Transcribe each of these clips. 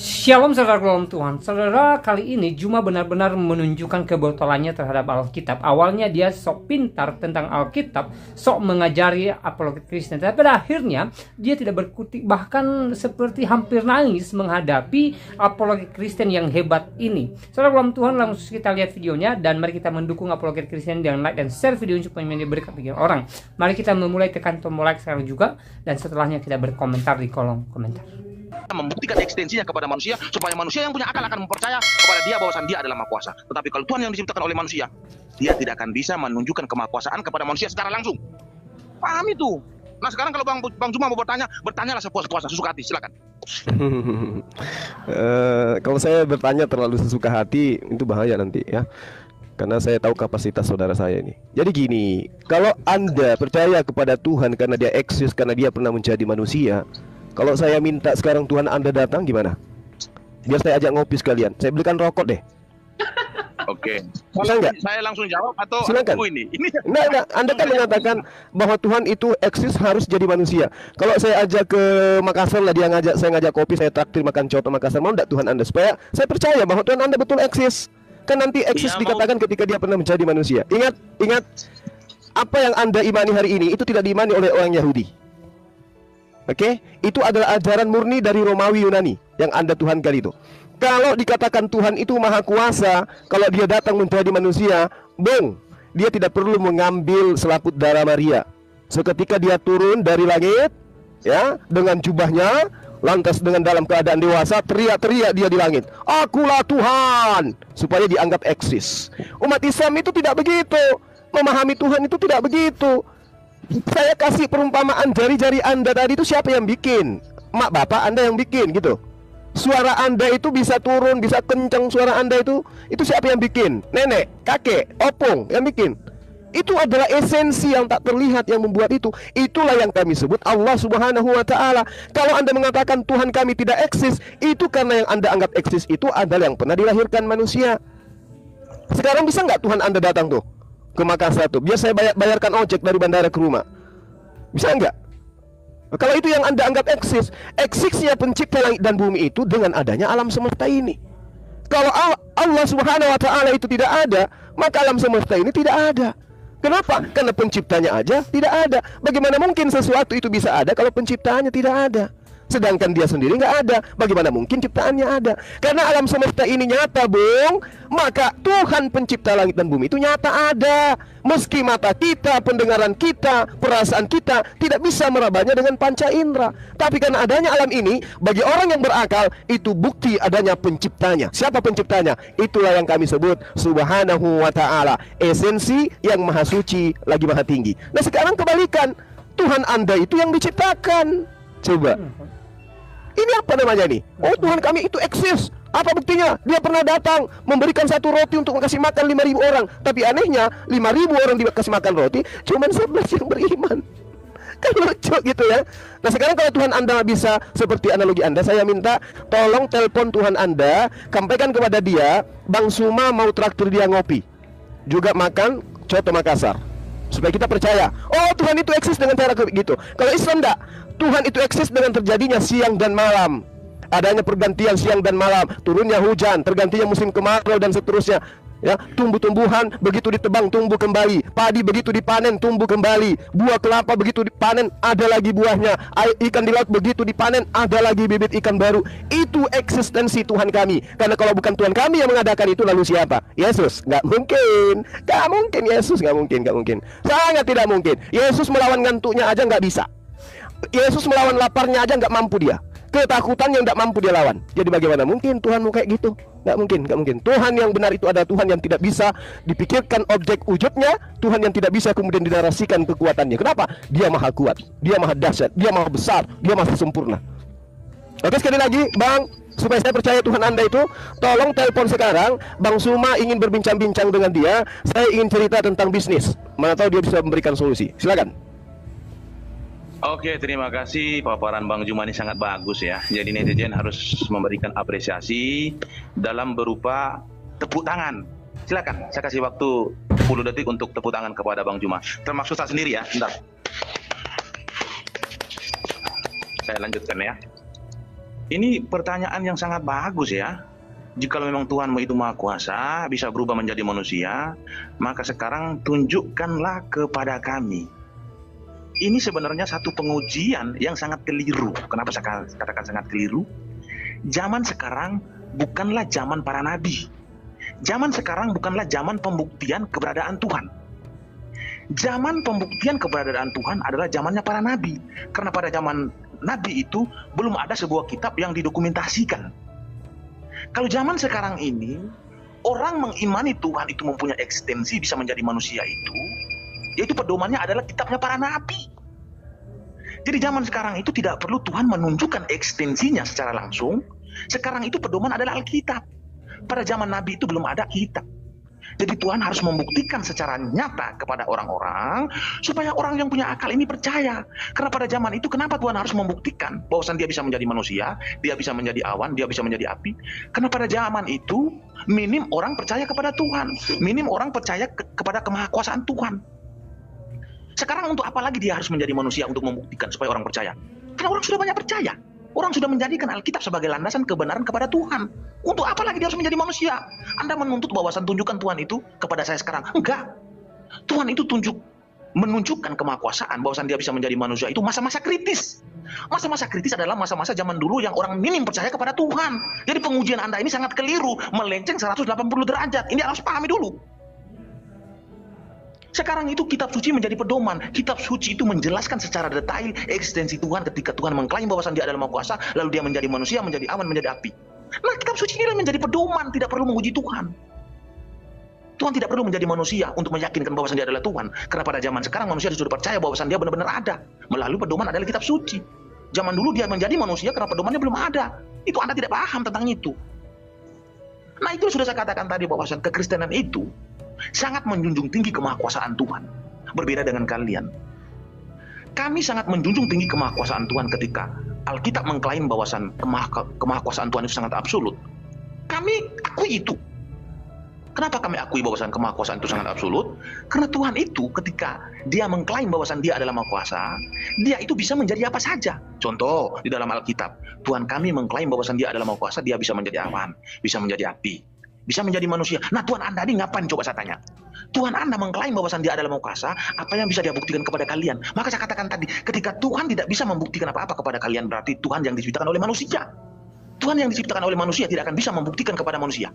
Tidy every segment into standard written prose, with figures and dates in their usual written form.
Shalom saudara dalam Tuhan. Saudara, kali ini Juma benar-benar menunjukkan kebotolannya terhadap Alkitab. Awalnya dia sok pintar tentang Alkitab, sok mengajari apologet Kristen. Tapi pada akhirnya dia tidak berkutik, bahkan seperti hampir nangis menghadapi apologet Kristen yang hebat ini. Saudara dalam Tuhan, langsung kita lihat videonya dan mari kita mendukung apologet Kristen dengan like dan share video supaya menjadi berkat bagi orang. Mari kita memulai, tekan tombol like sekarang juga dan setelahnya kita berkomentar di kolom komentar. Membuktikan eksistensinya kepada manusia supaya manusia yang punya akal akan mempercaya kepada dia bahwasan dia adalah Maha Kuasa. Tetapi kalau Tuhan yang diciptakan oleh manusia, dia tidak akan bisa menunjukkan kemahakuasaan kepada manusia secara langsung. Paham itu? Nah sekarang kalau Bang Juma mau bertanya, bertanyalah sepuas-puasnya, sesuka hati, silakan. Kalau saya bertanya terlalu sesuka hati, itu bahaya nanti ya. Karena saya tahu kapasitas saudara saya ini. Jadi gini, kalau Anda percaya kepada Tuhan karena dia eksis, karena dia pernah menjadi manusia, kalau saya minta sekarang Tuhan Anda datang gimana? Biar saya ajak ngopi sekalian. Saya belikan rokok deh. Oke. Bisa nggak? Saya langsung jawab atau silakan. Ini. Enggak. Anda kan mengatakan bahwa Tuhan itu eksis harus jadi manusia. Kalau saya ajak ke Makassar lah, saya ngajak kopi, saya traktir makan coto Makassar, mau enggak Tuhan Anda? Supaya saya percaya bahwa Tuhan Anda betul eksis. Kan nanti eksis dikatakan ketika dia pernah menjadi manusia. Ingat, apa yang Anda imani hari ini itu tidak diimani oleh orang Yahudi. Oke, itu adalah ajaran murni dari Romawi Yunani yang Anda tuhankan itu. Kalau dikatakan Tuhan itu maha kuasa, kalau dia datang menjadi manusia, dia tidak perlu mengambil selaput darah Maria. Seketika dia turun dari langit, ya, dengan jubahnya, lantas dengan dalam keadaan dewasa, teriak-teriak dia di langit, "Akulah Tuhan," supaya dianggap eksis. Umat Islam itu tidak begitu. Memahami Tuhan itu tidak begitu. Saya kasih perumpamaan jari-jari Anda tadi itu siapa yang bikin? Mak bapak Anda yang bikin gitu. Suara Anda itu bisa turun, bisa kencang suara Anda itu siapa yang bikin? Nenek, kakek, opung yang bikin. Itu adalah esensi yang tak terlihat yang membuat itu. Itulah yang kami sebut Allah Subhanahu wa Ta'ala. Kalau Anda mengatakan Tuhan kami tidak eksis, itu karena yang Anda anggap eksis itu adalah yang pernah dilahirkan manusia. Sekarang bisa nggak Tuhan Anda datang tuh ke Makassar tuh, biar saya bayarkan ojek dari bandara ke rumah? Bisa enggak? Kalau itu yang Anda anggap eksis, eksisnya pencipta langit dan bumi itu dengan adanya alam semesta ini. Kalau Allah Subhanahu wa Ta'ala itu tidak ada, maka alam semesta ini tidak ada. Kenapa? Karena penciptanya aja tidak ada. Bagaimana mungkin sesuatu itu bisa ada kalau penciptaannya tidak ada? Sedangkan dia sendiri nggak ada, bagaimana mungkin ciptaannya ada? Karena alam semesta ini nyata, Bung. Maka Tuhan pencipta langit dan bumi itu nyata ada. Meski mata kita, pendengaran kita, perasaan kita tidak bisa merabanya dengan panca indera. Tapi karena adanya alam ini, bagi orang yang berakal, itu bukti adanya penciptanya. Siapa penciptanya? Itulah yang kami sebut Subhanahu wa Ta'ala, esensi yang maha suci lagi maha tinggi. Nah sekarang kebalikan, Tuhan Anda itu yang diciptakan. Coba, ini apa namanya nih? Oh, Tuhan kami itu eksis. Apa buktinya? Dia pernah datang memberikan satu roti untuk kasih makan 5.000 orang. Tapi anehnya 5.000 orang dikasih makan roti, cuman 11 yang beriman. Kan lucu gitu ya. Nah sekarang kalau Tuhan Anda bisa seperti analogi Anda, saya minta tolong telepon Tuhan Anda, sampaikan kepada dia, Bang Suma mau traktir dia ngopi, juga makan coto Makassar, supaya kita percaya, oh Tuhan itu eksis dengan cara gitu. Kalau Islam enggak, Tuhan itu eksis dengan terjadinya siang dan malam, adanya pergantian siang dan malam, turunnya hujan, tergantinya musim kemarau dan seterusnya. Ya, tumbuh-tumbuhan begitu ditebang tumbuh kembali, padi begitu dipanen tumbuh kembali, buah kelapa begitu dipanen ada lagi buahnya, ikan di laut begitu dipanen ada lagi bibit ikan baru. Itu eksistensi Tuhan kami. Karena kalau bukan Tuhan kami yang mengadakan itu, lalu siapa? Yesus? Nggak mungkin, nggak mungkin. Yesus nggak mungkin, sangat tidak mungkin. Yesus melawan ngantuknya aja nggak bisa. Yesus melawan laparnya aja nggak mampu dia. Ketakutan yang nggak mampu dia lawan. Jadi bagaimana mungkin Tuhan mau kayak gitu? Nggak mungkin. Tuhan yang benar itu adalah Tuhan yang tidak bisa dipikirkan objek wujudnya, Tuhan yang tidak bisa kemudian dinarasikan kekuatannya. Kenapa? Dia maha kuat, dia maha dahsyat, dia maha besar, dia maha sempurna. Oke, sekali lagi Bang, supaya saya percaya Tuhan Anda itu, tolong telepon sekarang. Bang Suma ingin berbincang-bincang dengan dia. Saya ingin cerita tentang bisnis, mana tahu dia bisa memberikan solusi. Silakan. Oke, terima kasih. Paparan Bang Juma ini sangat bagus ya. Jadi netizen harus memberikan apresiasi dalam berupa tepuk tangan. Silakan, saya kasih waktu 10 detik untuk tepuk tangan kepada Bang Juma. Termasuk saya sendiri ya, bentar. Saya lanjutkan ya. Ini pertanyaan yang sangat bagus ya. Jika memang Tuhan itu Maha Kuasa, bisa berubah menjadi manusia, maka sekarang tunjukkanlah kepada kami. Ini sebenarnya satu pengujian yang sangat keliru. Kenapa saya katakan sangat keliru? Zaman sekarang bukanlah zaman para nabi. Zaman sekarang bukanlah zaman pembuktian keberadaan Tuhan. Zaman pembuktian keberadaan Tuhan adalah zamannya para nabi. Karena pada zaman nabi itu belum ada sebuah kitab yang didokumentasikan. Kalau zaman sekarang ini, orang mengimani Tuhan itu mempunyai ekstensi bisa menjadi manusia itu, yaitu pedomannya adalah kitabnya para nabi. Jadi zaman sekarang itu tidak perlu Tuhan menunjukkan ekstensinya secara langsung. Sekarang itu pedoman adalah Alkitab. Pada zaman Nabi itu belum ada kitab. Jadi Tuhan harus membuktikan secara nyata kepada orang-orang supaya orang yang punya akal ini percaya. Karena pada zaman itu kenapa Tuhan harus membuktikan bahwasan dia bisa menjadi manusia, dia bisa menjadi awan, dia bisa menjadi api? Karena pada zaman itu minim orang percaya kepada Tuhan, minim orang percaya kepada kemahakuasaan Tuhan. Sekarang untuk apa lagi dia harus menjadi manusia untuk membuktikan supaya orang percaya? Karena orang sudah banyak percaya. Orang sudah menjadikan Alkitab sebagai landasan kebenaran kepada Tuhan. Untuk apa lagi dia harus menjadi manusia? Anda menuntut bahwasan tunjukkan Tuhan itu kepada saya sekarang. Enggak. Tuhan itu menunjukkan kemahakuasaan bahwasan dia bisa menjadi manusia itu masa-masa kritis. Masa-masa kritis adalah masa-masa zaman dulu yang orang minim percaya kepada Tuhan. Jadi pengujian Anda ini sangat keliru, melenceng 180 derajat. Ini harus pahami dulu. Sekarang itu kitab suci menjadi pedoman. Kitab suci itu menjelaskan secara detail eksistensi Tuhan ketika Tuhan mengklaim bahwasan dia adalah Maha Kuasa, lalu dia menjadi manusia, menjadi awan, menjadi api. Nah, kitab suci ini menjadi pedoman, tidak perlu menguji Tuhan. Tuhan tidak perlu menjadi manusia untuk meyakinkan bahwasan dia adalah Tuhan. Karena pada zaman sekarang manusia sudah percaya bahwasan dia benar-benar ada. Melalui pedoman adalah kitab suci. Zaman dulu dia menjadi manusia karena pedomannya belum ada. Itu Anda tidak paham tentang itu. Nah, itu sudah saya katakan tadi bahwasan kekristenan itu sangat menjunjung tinggi kemahakuasaan Tuhan. Berbeda dengan kalian. Kami sangat menjunjung tinggi kemahakuasaan Tuhan ketika Alkitab mengklaim bahwasan kemahakuasaan Tuhan itu sangat absolut. Kami akui itu. Kenapa kami akui bahwasan kemahakuasaan itu sangat absolut? Karena Tuhan itu ketika dia mengklaim bahwasan dia adalah Maha Kuasa, dia itu bisa menjadi apa saja. Contoh, di dalam Alkitab, Tuhan kami mengklaim bahwasan dia adalah Maha Kuasa, dia bisa menjadi awan, bisa menjadi api, bisa menjadi manusia. Nah, Tuhan Anda ini ngapain, coba saya tanya? Tuhan Anda mengklaim bahwasan dia adalah Maha Kuasa, apa yang bisa dia buktikan kepada kalian? Maka saya katakan tadi, ketika Tuhan tidak bisa membuktikan apa-apa kepada kalian, berarti Tuhan yang diciptakan oleh manusia. Tuhan yang diciptakan oleh manusia tidak akan bisa membuktikan kepada manusia.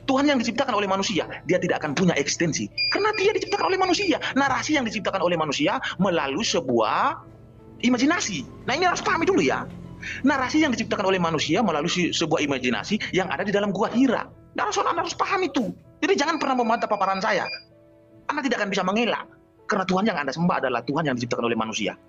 Tuhan yang diciptakan oleh manusia, dia tidak akan punya ekstensi. Karena dia diciptakan oleh manusia. Narasi yang diciptakan oleh manusia melalui sebuah imajinasi. Nah, ini harus pahami dulu ya. Narasi yang diciptakan oleh manusia melalui sebuah imajinasi yang ada di dalam gua Hira. Anda harus paham itu. Jadi jangan pernah membantah paparan saya. Anda tidak akan bisa mengelak. Karena Tuhan yang Anda sembah adalah Tuhan yang diciptakan oleh manusia.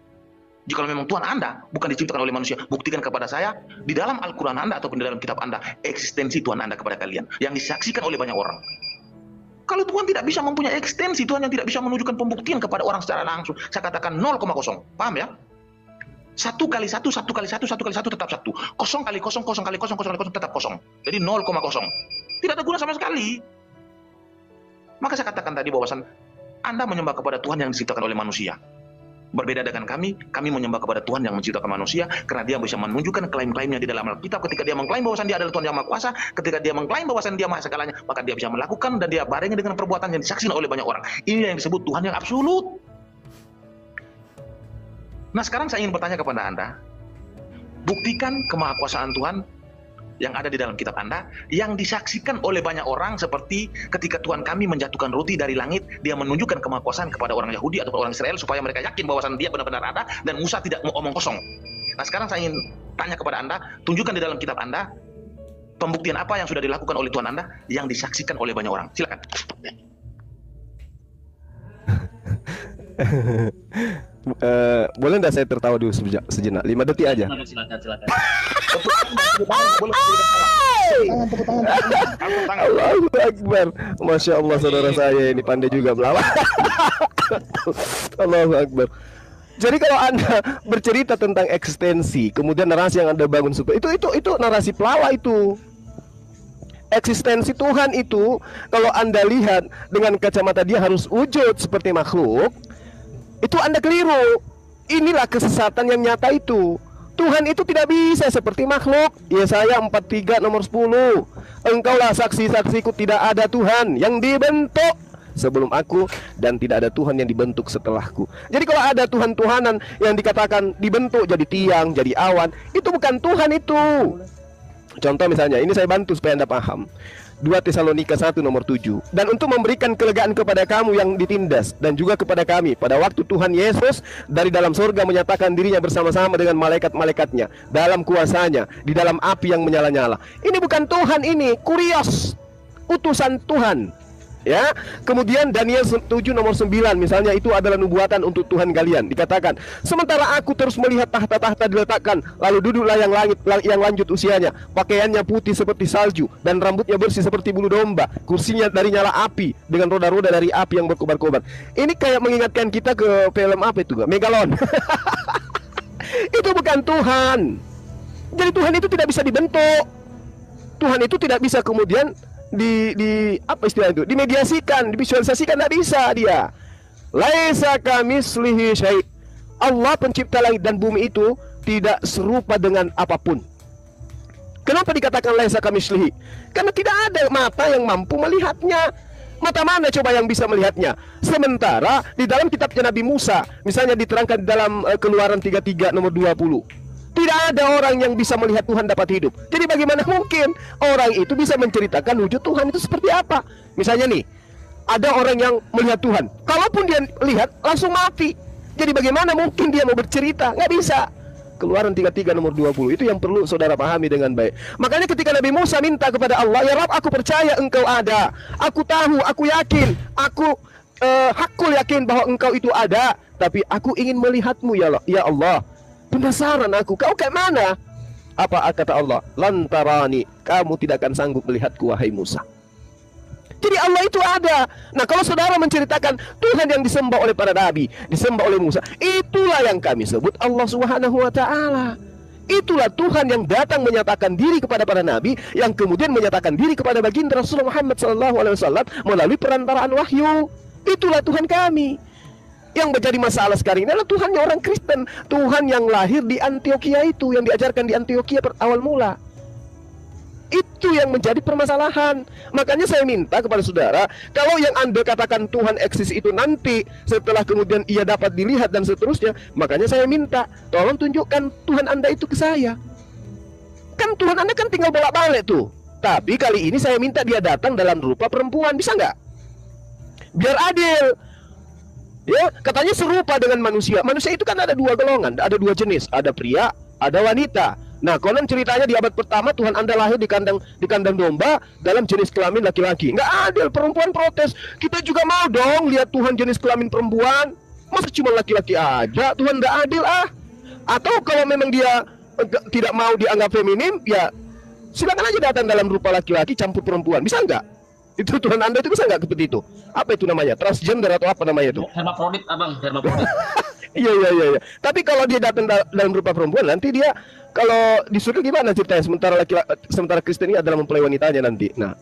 Jika memang Tuhan Anda bukan diciptakan oleh manusia, buktikan kepada saya di dalam Al-Quran Anda ataupun di dalam kitab Anda eksistensi Tuhan Anda kepada kalian yang disaksikan oleh banyak orang. Kalau Tuhan tidak bisa mempunyai ekstensi, Tuhan yang tidak bisa menunjukkan pembuktian kepada orang secara langsung, saya katakan 0,0. Paham ya? 1 kali 1, 1 kali 1, 1 kali 1 tetap 1. 0 kali 0, 0 kali 0, 0 kali 0 tetap 0. Jadi 0,0. Tidak ada guna sama sekali. Maka saya katakan tadi bahwasan Anda menyembah kepada Tuhan yang diciptakan oleh manusia. Berbeda dengan kami menyembah kepada Tuhan yang menciptakan manusia karena dia bisa menunjukkan klaim-klaimnya di dalam Alkitab. Ketika dia mengklaim bahwasan dia adalah Tuhan yang Maha Kuasa, ketika dia mengklaim bahwasan dia Maha Segalanya, maka dia bisa melakukan dan dia barengi dengan perbuatan yang disaksikan oleh banyak orang. Ini yang disebut Tuhan yang absolut. Nah, sekarang saya ingin bertanya kepada Anda, buktikan kemahakuasaan Tuhan yang ada di dalam kitab Anda, yang disaksikan oleh banyak orang seperti ketika Tuhan kami menjatuhkan roti dari langit, dia menunjukkan kemahakuasaan kepada orang Yahudi atau orang Israel supaya mereka yakin bahwasan dia benar-benar ada dan Musa tidak mau omong kosong. Nah, sekarang saya ingin tanya kepada Anda, tunjukkan di dalam kitab Anda pembuktian apa yang sudah dilakukan oleh Tuhan Anda yang disaksikan oleh banyak orang. Silakan. Boleh nggak saya tertawa dulu sejenak? 5 detik aja. Silakan. Allahu Akbar. Masya Allah, saudara saya ini pandai juga melawak. Allahu Akbar. Jadi kalau Anda bercerita tentang eksistensi, kemudian narasi yang Anda bangun itu narasi pelawak itu. Eksistensi Tuhan itu kalau Anda lihat dengan kacamata dia harus wujud seperti makhluk, itu Anda keliru. Inilah kesesatan yang nyata itu. Tuhan itu tidak bisa seperti makhluk. Yesaya 43 nomor 10. Engkaulah saksi-saksiku, tidak ada Tuhan yang dibentuk sebelum aku, dan tidak ada Tuhan yang dibentuk setelahku. Jadi kalau ada Tuhan-Tuhanan yang dikatakan dibentuk jadi tiang, jadi awan, itu bukan Tuhan itu. Contoh misalnya, ini saya bantu supaya Anda paham. 2 Tesalonika 1 nomor 7. Dan untuk memberikan kelegaan kepada kamu yang ditindas, dan juga kepada kami, pada waktu Tuhan Yesus dari dalam surga menyatakan dirinya bersama-sama dengan malaikat-malaikatnya dalam kuasanya, di dalam api yang menyala-nyala. Ini bukan Tuhan, ini kurios, utusan Tuhan. Ya, kemudian Daniel 7 nomor 9 misalnya, itu adalah nubuatan untuk Tuhan kalian. Dikatakan, sementara aku terus melihat tahta-tahta diletakkan, lalu duduklah yang lanjut usianya, pakaiannya putih seperti salju, dan rambutnya bersih seperti bulu domba, kursinya dari nyala api, dengan roda-roda dari api yang berkobar-kobar. Ini kayak mengingatkan kita ke film apa itu, Megalon. Itu bukan Tuhan. Jadi Tuhan itu tidak bisa dibentuk. Tuhan itu tidak bisa kemudian apa istilah itu, dimediasikan, divisualisasikan, tidak bisa dia. Laisa kamitslihi syai'. Allah pencipta langit dan bumi itu tidak serupa dengan apapun. Kenapa dikatakan laisa kamitslihi? Karena tidak ada mata yang mampu melihatnya. Mata mana coba yang bisa melihatnya? Sementara di dalam kitabnya Nabi Musa, misalnya diterangkan di dalam Keluaran 33 nomor 20, tidak ada orang yang bisa melihat Tuhan dapat hidup. Jadi bagaimana mungkin orang itu bisa menceritakan wujud Tuhan itu seperti apa? Misalnya nih, ada orang yang melihat Tuhan, kalaupun dia lihat langsung mati. Jadi bagaimana mungkin dia mau bercerita? Nggak bisa. Keluaran 33 nomor 20, itu yang perlu saudara pahami dengan baik. Makanya ketika Nabi Musa minta kepada Allah, ya Rabb, aku percaya engkau ada, aku tahu, aku yakin, aku hakul yakin bahwa engkau itu ada, tapi aku ingin melihatmu ya Allah. Penasaran aku, kau kayak mana? Apa kata Allah? Lantarani, kamu tidak akan sanggup melihatku wahai Musa. Jadi Allah itu ada. Nah, kalau saudara menceritakan Tuhan yang disembah oleh para nabi, disembah oleh Musa, itulah yang kami sebut Allah Subhanahu wa ta'ala. Itulah Tuhan yang datang menyatakan diri kepada para nabi, yang kemudian menyatakan diri kepada baginda Rasulullah Muhammad SAW melalui perantaraan wahyu. Itulah Tuhan kami. Yang menjadi masalah sekarang ini adalah Tuhannya orang Kristen, Tuhan yang lahir di Antioquia itu, yang diajarkan di Antioquia awal mula. Itu yang menjadi permasalahan. Makanya saya minta kepada saudara, kalau yang Anda katakan Tuhan eksis itu nanti setelah kemudian ia dapat dilihat dan seterusnya, makanya saya minta, tolong tunjukkan Tuhan Anda itu ke saya. Kan Tuhan Anda kan tinggal bolak-balik tuh. Tapi kali ini saya minta dia datang dalam rupa perempuan, bisa nggak? Biar adil. Ya, katanya serupa dengan manusia. Manusia itu kan ada dua golongan, ada dua jenis, ada pria, ada wanita. Nah, konon ceritanya di abad pertama Tuhan Anda lahir di kandang domba dalam jenis kelamin laki-laki. Nggak adil, perempuan protes. Kita juga mau dong lihat Tuhan jenis kelamin perempuan. Masa cuma laki-laki aja? Tuhan nggak adil ah. Atau kalau memang dia tidak mau dianggap feminim, ya silakan aja datang dalam rupa laki-laki campur perempuan. Bisa nggak? Itu Tuhan Anda itu bisa nggak seperti itu? Apa itu namanya? Transgender atau apa namanya itu? Hermafrodit, abang, hermafrodit. Iya. Tapi kalau dia datang dalam rupa perempuan, nanti dia kalau di surga gimana ceritanya? Sementara Kristen ini adalah mempelai wanitanya nanti. Nah,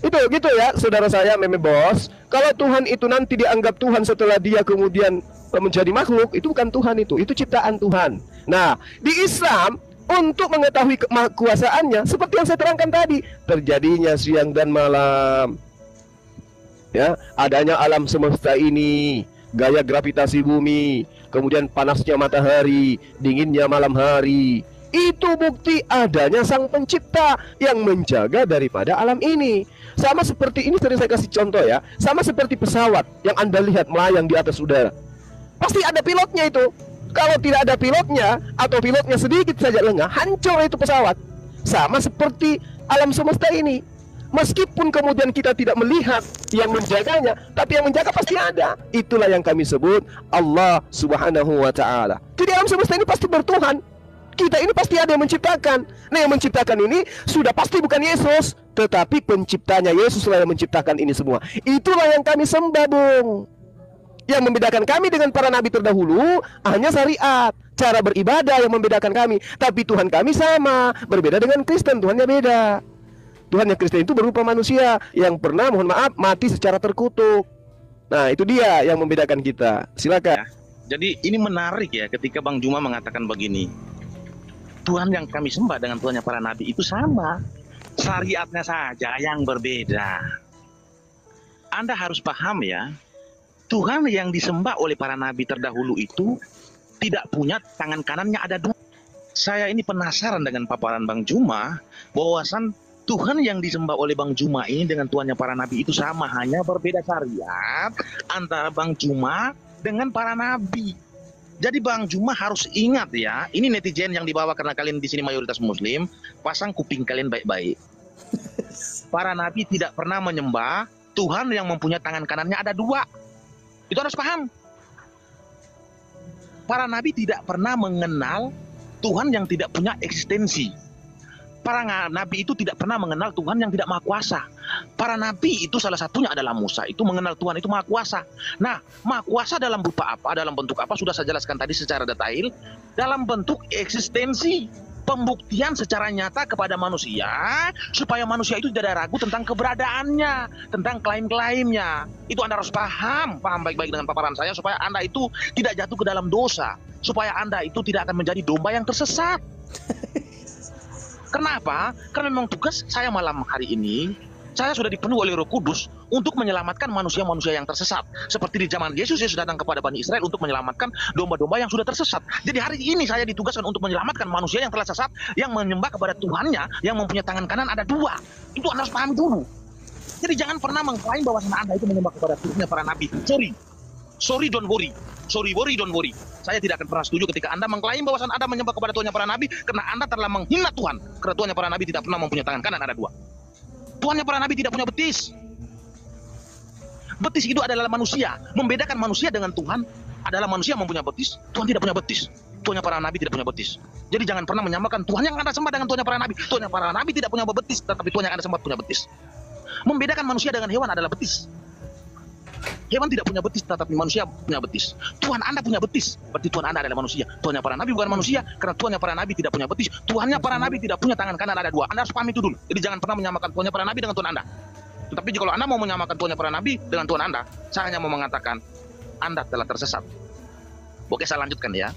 itu gitu ya, saudara saya, meme bos. Kalau Tuhan itu nanti dianggap Tuhan setelah dia kemudian menjadi makhluk, itu bukan Tuhan itu ciptaan Tuhan. Nah, di Islam, untuk mengetahui kekuasaannya, seperti yang saya terangkan tadi, terjadinya siang dan malam, ya, adanya alam semesta ini, gaya gravitasi bumi, kemudian panasnya matahari, dinginnya malam hari, itu bukti adanya Sang Pencipta yang menjaga daripada alam ini. Sama seperti ini, sering saya kasih contoh ya, sama seperti pesawat yang Anda lihat melayang di atas udara, pasti ada pilotnya itu. Kalau tidak ada pilotnya, atau pilotnya sedikit saja lengah, hancur itu pesawat. Sama seperti alam semesta ini. Meskipun kemudian kita tidak melihat yang menjaganya, tapi yang menjaga pasti ada. Itulah yang kami sebut Allah Subhanahu wa ta'ala. Jadi alam semesta ini pasti bertuhan. Kita ini pasti ada yang menciptakan. Nah, yang menciptakan ini sudah pasti bukan Yesus, tetapi penciptanya Yesuslah yang menciptakan ini semua. Itulah yang kami sembah, Bung. Yang membedakan kami dengan para nabi terdahulu hanya syariat, cara beribadah yang membedakan kami. Tapi Tuhan kami sama, berbeda dengan Kristen, Tuhannya beda. Tuhan yang Kristen itu berupa manusia yang pernah, mohon maaf, mati secara terkutuk. Nah, itu dia yang membedakan kita. Silakan. Jadi ini menarik ya ketika Bang Juma mengatakan begini. Tuhan yang kami sembah dengan Tuhannya para nabi itu sama. Syariatnya saja yang berbeda. Anda harus paham ya, Tuhan yang disembah oleh para nabi terdahulu itu tidak punya tangan kanannya ada dua. Saya ini penasaran dengan paparan Bang Juma, bahwasan Tuhan yang disembah oleh Bang Juma ini dengan Tuhannya para nabi itu sama, hanya berbeda syariat antara Bang Juma dengan para nabi. Jadi Bang Juma harus ingat ya, ini netizen yang dibawa karena kalian di sini mayoritas Muslim, pasang kuping kalian baik-baik. Para nabi tidak pernah menyembah Tuhan yang mempunyai tangan kanannya ada dua. Itu harus paham. Para nabi tidak pernah mengenal Tuhan yang tidak punya eksistensi. Para nabi itu tidak pernah mengenal Tuhan yang tidak maha kuasa. Para nabi itu salah satunya adalah Musa, itu mengenal Tuhan itu maha kuasa. Nah, maha kuasa dalam berupa apa, dalam bentuk apa, sudah saya jelaskan tadi secara detail. Dalam bentuk eksistensi, pembuktian secara nyata kepada manusia, supaya manusia itu tidak ada ragu tentang keberadaannya, tentang klaim-klaimnya. Itu Anda harus paham baik-baik dengan paparan saya, supaya Anda itu tidak jatuh ke dalam dosa, supaya Anda itu tidak akan menjadi domba yang tersesat. Kenapa? Karena memang tugas saya malam hari ini, saya sudah dipenuhi oleh Roh Kudus untuk menyelamatkan manusia-manusia yang tersesat. Seperti di zaman Yesus datang kepada Bani Israel untuk menyelamatkan domba-domba yang sudah tersesat. Jadi hari ini saya ditugaskan untuk menyelamatkan manusia yang telah sesat, yang menyembah kepada Tuhannya, yang mempunyai tangan kanan ada dua. Itu Anda harus pahami dulu. Jadi jangan pernah mengklaim bahwa Anda itu menyembah kepada Tuhannya para nabi. Sorry, don't worry. Don't worry. Saya tidak akan pernah setuju ketika Anda mengklaim bahwa Anda menyembah kepada Tuhannya para nabi, karena Anda telah menghina Tuhan. Karena Tuhannya para nabi tidak pernah mempunyai tangan kanan ada dua. Tuhannya para nabi tidak punya betis. Betis itu adalah manusia. Membedakan manusia dengan Tuhan adalah manusia mempunyai betis, Tuhan tidak punya betis. Tuhannya para nabi tidak punya betis. Jadi jangan pernah menyamakan Tuhan yang Anda sembah dengan Tuhannya para nabi. Tuhannya para nabi tidak punya betis, tetapi Tuhan yang Anda sembah punya betis. Membedakan manusia dengan hewan adalah betis. Hewan tidak punya betis, tetapi manusia punya betis. Tuhan Anda punya betis, berarti Tuhan Anda adalah manusia. Tuhannya para nabi bukan manusia, karena Tuhannya para nabi tidak punya betis. Tuhannya para nabi tidak punya tangan kanan ada dua. Anda harus paham itu dulu. Jadi jangan pernah menyamakan Tuhannya para nabi dengan Tuhan Anda. Tetapi kalau Anda mau menyamakan Tuhannya para nabi dengan Tuhan Anda, saya hanya mau mengatakan Anda telah tersesat. Oke, saya lanjutkan ya.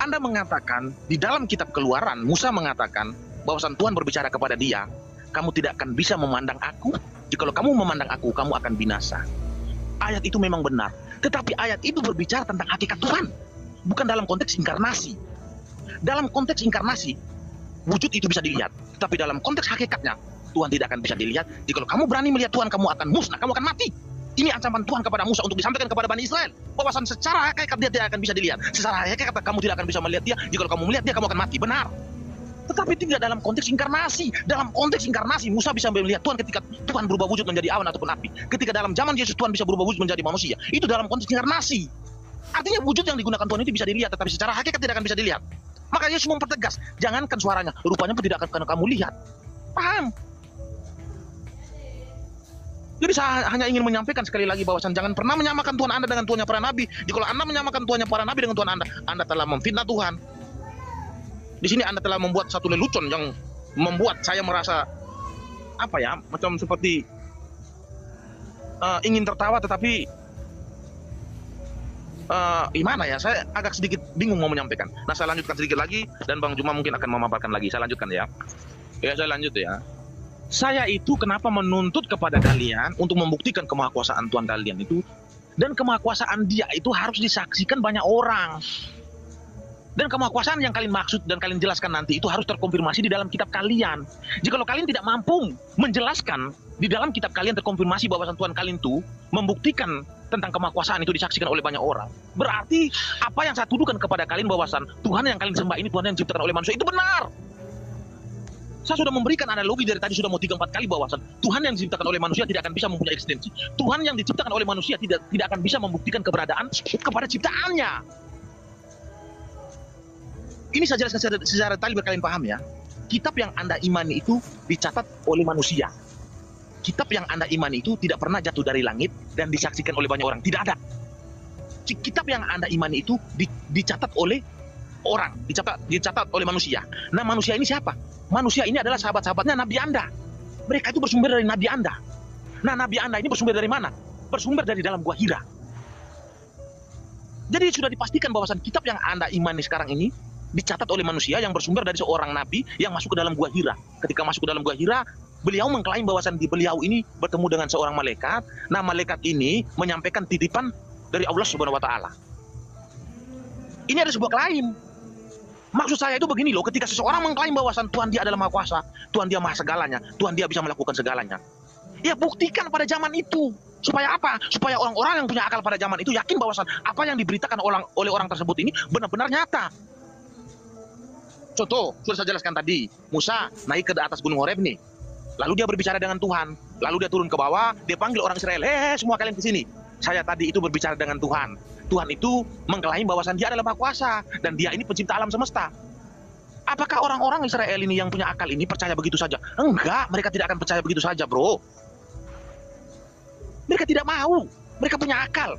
Anda mengatakan di dalam kitab Keluaran, Musa mengatakan bahwasan Tuhan berbicara kepada dia, kamu tidak akan bisa memandang aku. Jikalau kamu memandang aku, kamu akan binasa. Ayat itu memang benar, tetapi ayat itu berbicara tentang hakikat Tuhan, bukan dalam konteks inkarnasi. Dalam konteks inkarnasi, wujud itu bisa dilihat, tetapi dalam konteks hakikatnya, Tuhan tidak akan bisa dilihat. Jikalau kamu berani melihat Tuhan, kamu akan musnah, kamu akan mati. Ini ancaman Tuhan kepada Musa untuk disampaikan kepada Bani Israel, bahwasan secara hakikat dia tidak akan bisa dilihat. Secara hakikat kamu tidak akan bisa melihat dia. Jikalau kamu melihat dia, kamu akan mati. Benar. Tetapi tidak dalam konteks inkarnasi. Dalam konteks inkarnasi, Musa bisa melihat Tuhan ketika Tuhan berubah wujud menjadi awan ataupun api. Ketika dalam zaman Yesus Tuhan bisa berubah wujud menjadi manusia. Itu dalam konteks inkarnasi. Artinya wujud yang digunakan Tuhan itu bisa dilihat, tetapi secara hakikat tidak akan bisa dilihat. Maka Yesus mempertegas, jangankan suaranya, rupanya pun tidak akan kamu lihat. Paham? Jadi saya hanya ingin menyampaikan sekali lagi bahwasan jangan pernah menyamakan Tuhan Anda dengan Tuhannya para nabi. Jika Anda menyamakan Tuhannya para nabi dengan Tuhan Anda telah memfitnah Tuhan. Di sini Anda telah membuat satu lelucon yang membuat saya merasa apa ya, macam seperti ingin tertawa, tetapi gimana ya, saya agak sedikit bingung mau menyampaikan. Nah, saya lanjutkan sedikit lagi dan Bang Juma mungkin akan memaparkan lagi. Saya lanjutkan ya. Ya, saya lanjut ya. Saya itu kenapa menuntut kepada kalian untuk membuktikan kemahakuasaan Tuhan kalian itu, dan kemahakuasaan Dia itu harus disaksikan banyak orang. Dan kemahakuasaan yang kalian maksud dan kalian jelaskan nanti itu harus terkonfirmasi di dalam kitab kalian. Jikalau kalian tidak mampu menjelaskan di dalam kitab kalian terkonfirmasi bahwa Tuhan kalian itu membuktikan tentang kemahakuasaan itu disaksikan oleh banyak orang, berarti apa yang saya tuduhkan kepada kalian bahwasan Tuhan yang kalian sembah ini Tuhan yang diciptakan oleh manusia itu benar. Saya sudah memberikan analogi dari tadi sudah mau 3-4 kali bahwasan Tuhan yang diciptakan oleh manusia tidak akan bisa mempunyai eksistensi. Tuhan yang diciptakan oleh manusia tidak akan bisa membuktikan keberadaan kepada ciptaannya. Ini saya jelaskan secara detail biar kalian paham ya. Kitab yang Anda imani itu dicatat oleh manusia. Kitab yang Anda imani itu tidak pernah jatuh dari langit dan disaksikan oleh banyak orang. Tidak ada. Kitab yang Anda imani itu dicatat oleh orang, dicatat oleh manusia. Nah, manusia ini siapa? Manusia ini adalah sahabat-sahabatnya Nabi Anda. Mereka itu bersumber dari Nabi Anda. Nah, Nabi Anda ini bersumber dari mana? Bersumber dari dalam gua Hira. Jadi sudah dipastikan bahwasan kitab yang Anda imani sekarang ini dicatat oleh manusia yang bersumber dari seorang nabi yang masuk ke dalam gua Hira. Ketika masuk ke dalam gua Hira, beliau mengklaim bahwasan beliau ini bertemu dengan seorang malaikat. Nah, malaikat ini menyampaikan titipan dari Allah Subhanahu wa taala. Ini ada sebuah klaim. Maksud saya itu begini loh, ketika seseorang mengklaim bahwasan Tuhan dia adalah Maha Kuasa, Tuhan dia Maha segalanya, Tuhan dia bisa melakukan segalanya. Ya buktikan pada zaman itu. Supaya apa? Supaya orang-orang yang punya akal pada zaman itu yakin bahwasan apa yang diberitakan oleh orang tersebut ini benar-benar nyata. Contoh, sudah saya jelaskan tadi, Musa naik ke atas gunung Horeb nih. Lalu dia berbicara dengan Tuhan. Lalu dia turun ke bawah, dia panggil orang Israel, semua kalian ke sini. Saya tadi itu berbicara dengan Tuhan. Tuhan itu mengklaim bahwasan dia adalah Maha Kuasa dan dia ini pencipta alam semesta. Apakah orang-orang Israel ini yang punya akal ini percaya begitu saja? Enggak, mereka tidak akan percaya begitu saja, bro. Mereka tidak mau. Mereka punya akal.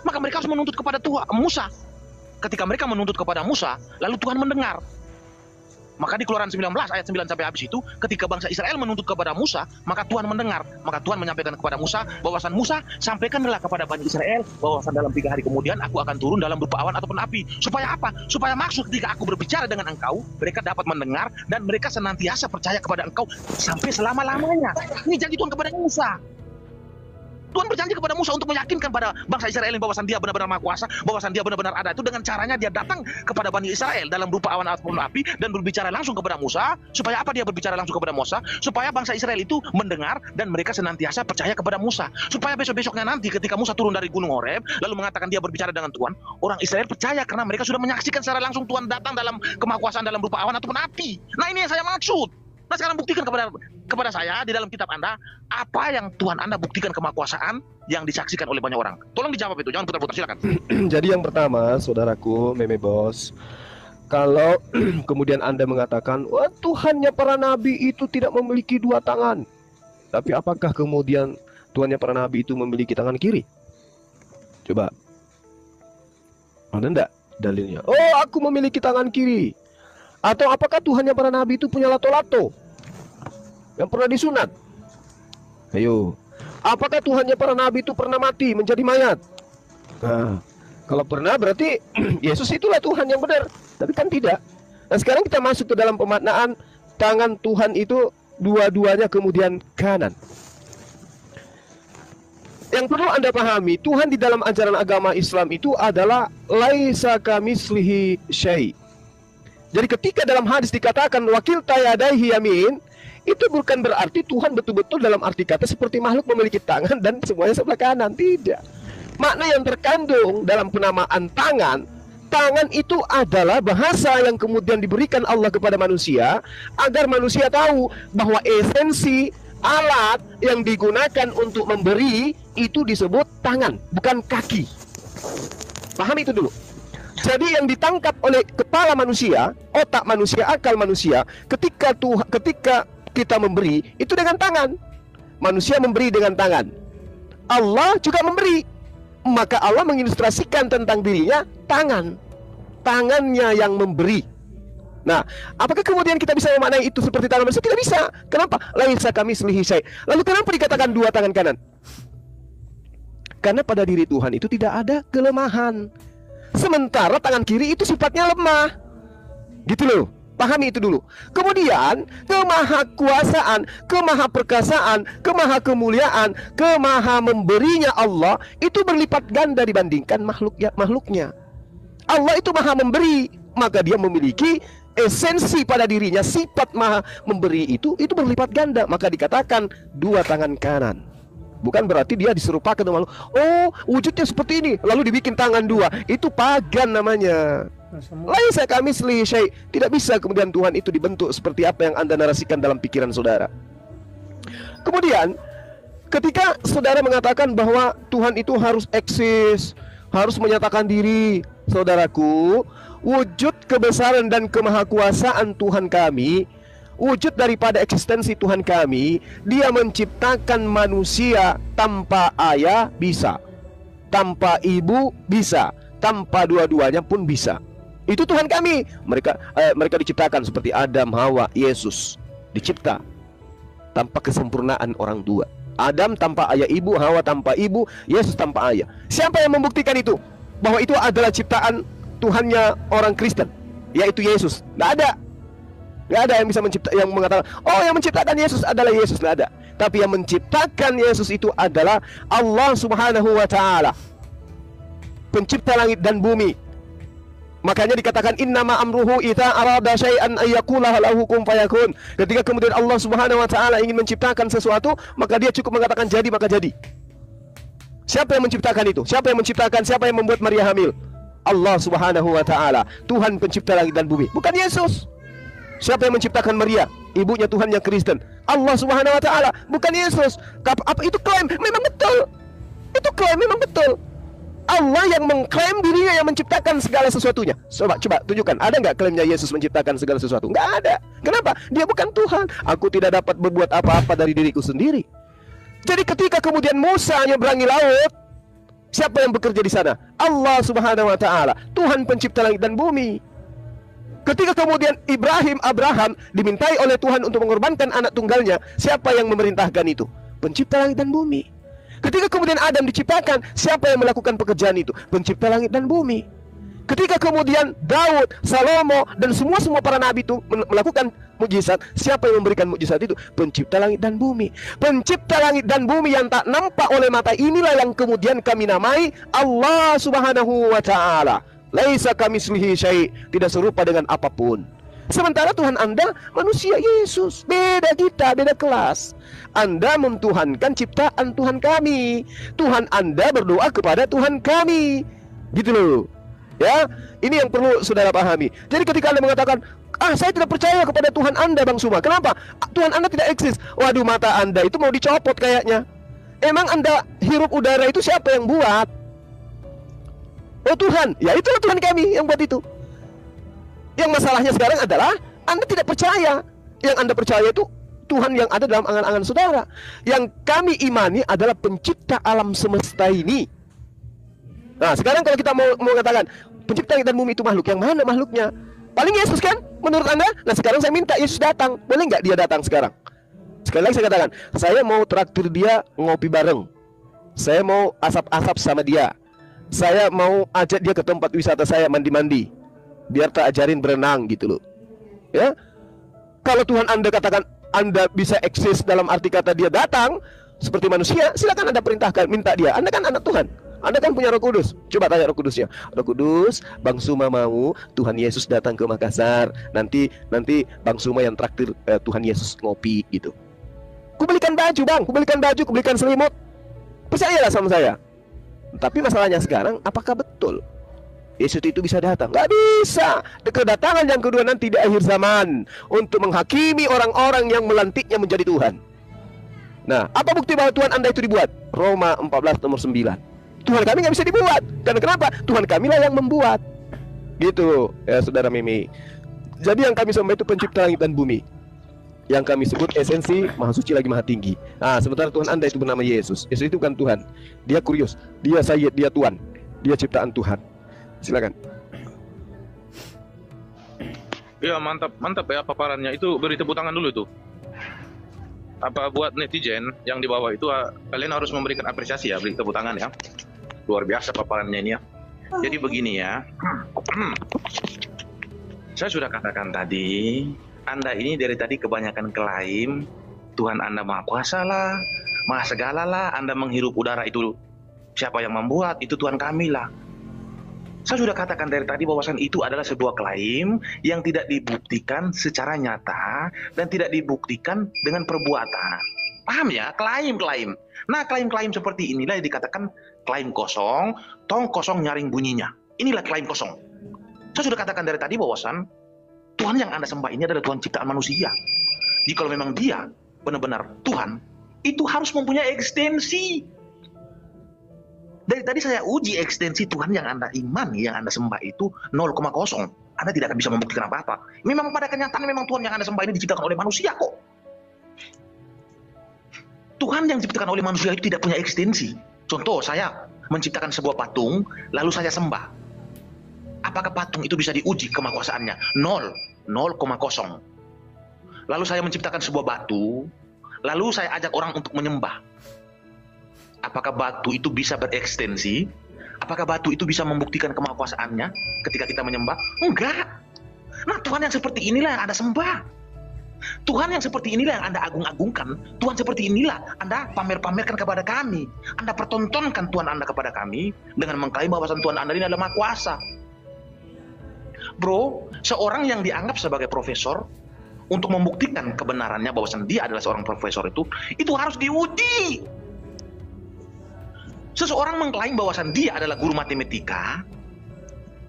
Maka mereka harus menuntut kepada Tuhan, Musa. Ketika mereka menuntut kepada Musa, lalu Tuhan mendengar. Maka di Keluaran 19 ayat 9 sampai habis itu, ketika bangsa Israel menuntut kepada Musa, maka Tuhan mendengar. Maka Tuhan menyampaikan kepada Musa, bahwasan Musa, sampaikanlah kepada Bani Israel, bahwasan dalam 3 hari kemudian aku akan turun dalam berupa awan ataupun api. Supaya apa? Supaya maksud ketika aku berbicara dengan engkau, mereka dapat mendengar, dan mereka senantiasa percaya kepada engkau sampai selama-lamanya. Ini janji Tuhan kepada Musa. Tuhan berjanji kepada Musa untuk meyakinkan pada bangsa Israel ini bahwasan dia benar-benar Maha Kuasa, bahwasan dia benar-benar ada. Itu dengan caranya dia datang kepada Bani Israel dalam berupa awan ataupun api dan berbicara langsung kepada Musa. Supaya apa dia berbicara langsung kepada Musa? Supaya bangsa Israel itu mendengar dan mereka senantiasa percaya kepada Musa. Supaya besok-besoknya nanti ketika Musa turun dari gunung Horeb lalu mengatakan dia berbicara dengan Tuhan, orang Israel percaya karena mereka sudah menyaksikan secara langsung Tuhan datang dalam kemahakuasaan dalam berupa awan ataupun api. Nah, ini yang saya maksud. Nah, sekarang buktikan kepada saya di dalam kitab Anda apa yang Tuhan Anda buktikan kemahakuasaan yang disaksikan oleh banyak orang. Tolong dijawab itu, jangan putar-putar, silakan. Jadi yang pertama, saudaraku, Meme Bos, kalau kemudian Anda mengatakan, wah, Tuhannya para nabi itu tidak memiliki 2 tangan. Tapi apakah kemudian Tuhannya para nabi itu memiliki tangan kiri? Coba. Ada enggak dalilnya? Oh, aku memiliki tangan kiri. Atau apakah Tuhannya para nabi itu punya lato-lato yang pernah disunat? Ayo. Apakah Tuhannya para nabi itu pernah mati menjadi mayat? Nah, kalau pernah berarti Yesus itulah Tuhan yang benar. Tapi kan tidak. Nah, sekarang kita masuk ke dalam pemaknaan tangan Tuhan itu dua-duanya kemudian kanan. Yang perlu Anda pahami, Tuhan di dalam ajaran agama Islam itu adalah laisa kamitslihi syai'. Jadi ketika dalam hadis dikatakan wakil tayadaihi yamin, itu bukan berarti Tuhan betul-betul dalam arti kata seperti makhluk memiliki tangan dan semuanya sebelah kanan. Tidak. Makna yang terkandung dalam penamaan tangan, tangan itu adalah bahasa yang kemudian diberikan Allah kepada manusia agar manusia tahu bahwa esensi alat yang digunakan untuk memberi itu disebut tangan, bukan kaki. Paham itu dulu. Jadi yang ditangkap oleh kepala manusia, otak manusia, akal manusia, ketika kita memberi itu dengan tangan. Manusia memberi dengan tangan. Allah juga memberi. Maka Allah mengilustrasikan tentang dirinya tangan. Tangannya yang memberi. Nah, apakah kemudian kita bisa memaknai itu seperti tangan manusia? Tidak bisa. Kenapa? Laisa kamitslihi syai'. Lalu kenapa dikatakan 2 tangan kanan? Karena pada diri Tuhan itu tidak ada kelemahan. Sementara tangan kiri itu sifatnya lemah. Gitu loh. Pahami itu dulu. Kemudian kemahakuasaan, kemahaperkasaan, kemahakemuliaan, kemaha memberinya Allah itu berlipat ganda dibandingkan makhluknya. Allah itu maha memberi, maka dia memiliki esensi pada dirinya, sifat maha memberi itu berlipat ganda. Maka dikatakan 2 tangan kanan. Bukan berarti dia diserupakan dengan oh, wujudnya seperti ini, lalu dibikin tangan 2. Itu pagan namanya. Laisa kamitslihi syai'. Tidak bisa kemudian Tuhan itu dibentuk seperti apa yang Anda narasikan dalam pikiran saudara. Kemudian ketika saudara mengatakan bahwa Tuhan itu harus eksis, harus menyatakan diri, saudaraku, wujud kebesaran dan kemahakuasaan Tuhan kami, wujud daripada eksistensi Tuhan kami, dia menciptakan manusia tanpa ayah bisa, tanpa ibu bisa, tanpa dua-duanya pun bisa. Itu Tuhan kami. Mereka diciptakan seperti Adam, Hawa, Yesus dicipta tanpa kesempurnaan orang tua. Adam tanpa ayah ibu, Hawa tanpa ibu, Yesus tanpa ayah. Siapa yang membuktikan itu? Bahwa itu adalah ciptaan Tuhannya orang Kristen, yaitu Yesus. Nggak ada. Nggak ada yang bisa yang mengatakan, oh yang menciptakan Yesus adalah Yesus. Nggak ada. Tapi yang menciptakan Yesus itu adalah Allah Subhanahu wa Ta'ala, pencipta langit dan bumi. Makanya dikatakan innama amruhu idza arada syai'an ayyaqula lahu kun fayakun. Ketika kemudian Allah Subhanahu wa Ta'ala ingin menciptakan sesuatu, maka dia cukup mengatakan jadi, maka jadi. Siapa yang menciptakan itu? Siapa yang menciptakan? Siapa yang membuat Maria hamil? Allah Subhanahu wa Ta'ala, Tuhan pencipta langit dan bumi, bukan Yesus. Siapa yang menciptakan Maria? Ibunya Tuhan yang Kristen, Allah Subhanahu wa Ta'ala, bukan Yesus. Apa itu klaim? Memang betul. Itu klaim memang betul. Allah yang mengklaim dirinya yang menciptakan segala sesuatunya. Coba tunjukkan, ada nggak klaimnya Yesus menciptakan segala sesuatu? Nggak ada. Kenapa? Dia bukan Tuhan. Aku tidak dapat berbuat apa-apa dari diriku sendiri. Jadi ketika kemudian Musa menyeberangi laut, siapa yang bekerja di sana? Allah Subhanahu wa Ta'ala, Tuhan pencipta langit dan bumi. Ketika kemudian Abraham dimintai oleh Tuhan untuk mengorbankan anak tunggalnya, siapa yang memerintahkan itu? Pencipta langit dan bumi. Ketika kemudian Adam diciptakan, siapa yang melakukan pekerjaan itu? Pencipta langit dan bumi. Ketika kemudian Daud, Salomo, dan semua para nabi itu melakukan mukjizat, siapa yang memberikan mukjizat itu? Pencipta langit dan bumi. Pencipta langit dan bumi yang tak nampak oleh mata inilah yang kemudian kami namai Allah Subhanahu wa Ta'ala. Laisa kamitslihi syai', tidak serupa dengan apapun. Sementara Tuhan Anda manusia Yesus. Beda kita, beda kelas. Anda mentuhankan ciptaan Tuhan kami. Tuhan Anda berdoa kepada Tuhan kami. Gitu loh. Ya, ini yang perlu saudara pahami. Jadi ketika Anda mengatakan, saya tidak percaya kepada Tuhan Anda, Bang Suma. Kenapa? Tuhan Anda tidak eksis. Waduh, mata Anda itu mau dicopot kayaknya. Emang Anda hirup udara itu siapa yang buat? Oh Tuhan. Ya itulah Tuhan kami yang buat itu. Yang masalahnya sekarang adalah Anda tidak percaya. Yang Anda percaya itu Tuhan yang ada dalam angan-angan saudara. Yang kami imani adalah pencipta alam semesta ini. Nah sekarang kalau kita mau mengatakan pencipta langit dan bumi itu makhluk, yang mana makhluknya? Paling Yesus kan menurut Anda. Nah sekarang saya minta Yesus datang. Boleh nggak dia datang sekarang? Sekali lagi saya katakan, saya mau traktir dia ngopi bareng. Saya mau asap-asap sama dia. Saya mau ajak dia ke tempat wisata saya mandi-mandi, biar tak ajarin berenang gitu loh. Ya. Kalau Tuhan Anda katakan Anda bisa eksis dalam arti kata dia datang seperti manusia, silakan Anda perintahkan, minta dia. Anda kan anak Tuhan. Anda kan punya Roh Kudus. Coba tanya Roh Kudusnya. Roh Kudus, Bang Suma mau Tuhan Yesus datang ke Makassar. Nanti Bang Suma yang traktir Tuhan Yesus ngopi gitu. Kubelikan baju, Bang. Kubelikan baju, kubelikan selimut. Percayalah sama saya. Tapi masalahnya sekarang, apakah betul Yesus itu bisa datang? Gak bisa. Kedatangan yang kedua nanti di akhir zaman untuk menghakimi orang-orang yang melantiknya menjadi Tuhan. Nah, apa bukti bahwa Tuhan Anda itu dibuat? Roma 14 nomor 9. Tuhan kami gak bisa dibuat. Dan kenapa? Tuhan kami lah yang membuat. Gitu ya saudara Mimi. Jadi yang kami sembah itu pencipta langit dan bumi, yang kami sebut esensi maha suci lagi maha tinggi. Nah, sementara Tuhan Anda itu bernama Yesus. Yesus itu bukan Tuhan. Dia kurios, dia sayyid, dia Tuhan, dia ciptaan Tuhan. Silakan. Ya mantap ya paparannya. Itu beri tepuk tangan dulu tuh. Apa buat netizen yang di bawah itu, kalian harus memberikan apresiasi ya, beri tepuk tangan ya. Luar biasa paparannya ini ya. Jadi begini ya. Saya sudah katakan tadi, Anda ini dari tadi kebanyakan klaim Tuhan Anda maha kuasa lah, maha segala lah. Anda menghirup udara itu siapa yang membuat? Itu Tuhan kami lah. Saya sudah katakan dari tadi bahwasan itu adalah sebuah klaim yang tidak dibuktikan secara nyata dan tidak dibuktikan dengan perbuatan. Paham ya? Klaim-klaim. Nah, klaim-klaim seperti inilah yang dikatakan klaim kosong, tong kosong nyaring bunyinya. Inilah klaim kosong. Saya sudah katakan dari tadi bahwasan Tuhan yang Anda sembah ini adalah Tuhan ciptaan manusia. Jadi kalau memang dia benar-benar Tuhan, itu harus mempunyai ekstensi. Dari tadi saya uji ekstensi Tuhan yang Anda imani, yang Anda sembah itu 0,0. Anda tidak akan bisa membuktikan apa-apa. Memang pada kenyataan memang Tuhan yang Anda sembah ini diciptakan oleh manusia kok. Tuhan yang diciptakan oleh manusia itu tidak punya ekstensi. Contoh, saya menciptakan sebuah patung, lalu saya sembah. Apakah patung itu bisa diuji kemakuasaannya? 0,0. Lalu saya menciptakan sebuah batu, lalu saya ajak orang untuk menyembah. Apakah batu itu bisa berekstensi? Apakah batu itu bisa membuktikan kemahakuasaannya ketika kita menyembah? Enggak. Nah, Tuhan yang seperti inilah yang Anda sembah. Tuhan yang seperti inilah yang Anda agung-agungkan. Tuhan seperti inilah Anda pamer-pamerkan kepada kami. Anda pertontonkan Tuhan Anda kepada kami dengan mengklaim bahwa Tuhan Anda ini adalah Maha Kuasa. Bro, seorang yang dianggap sebagai profesor, untuk membuktikan kebenarannya bahwa dia adalah seorang profesor itu harus diuji. Seseorang mengklaim bahwa dia adalah guru matematika.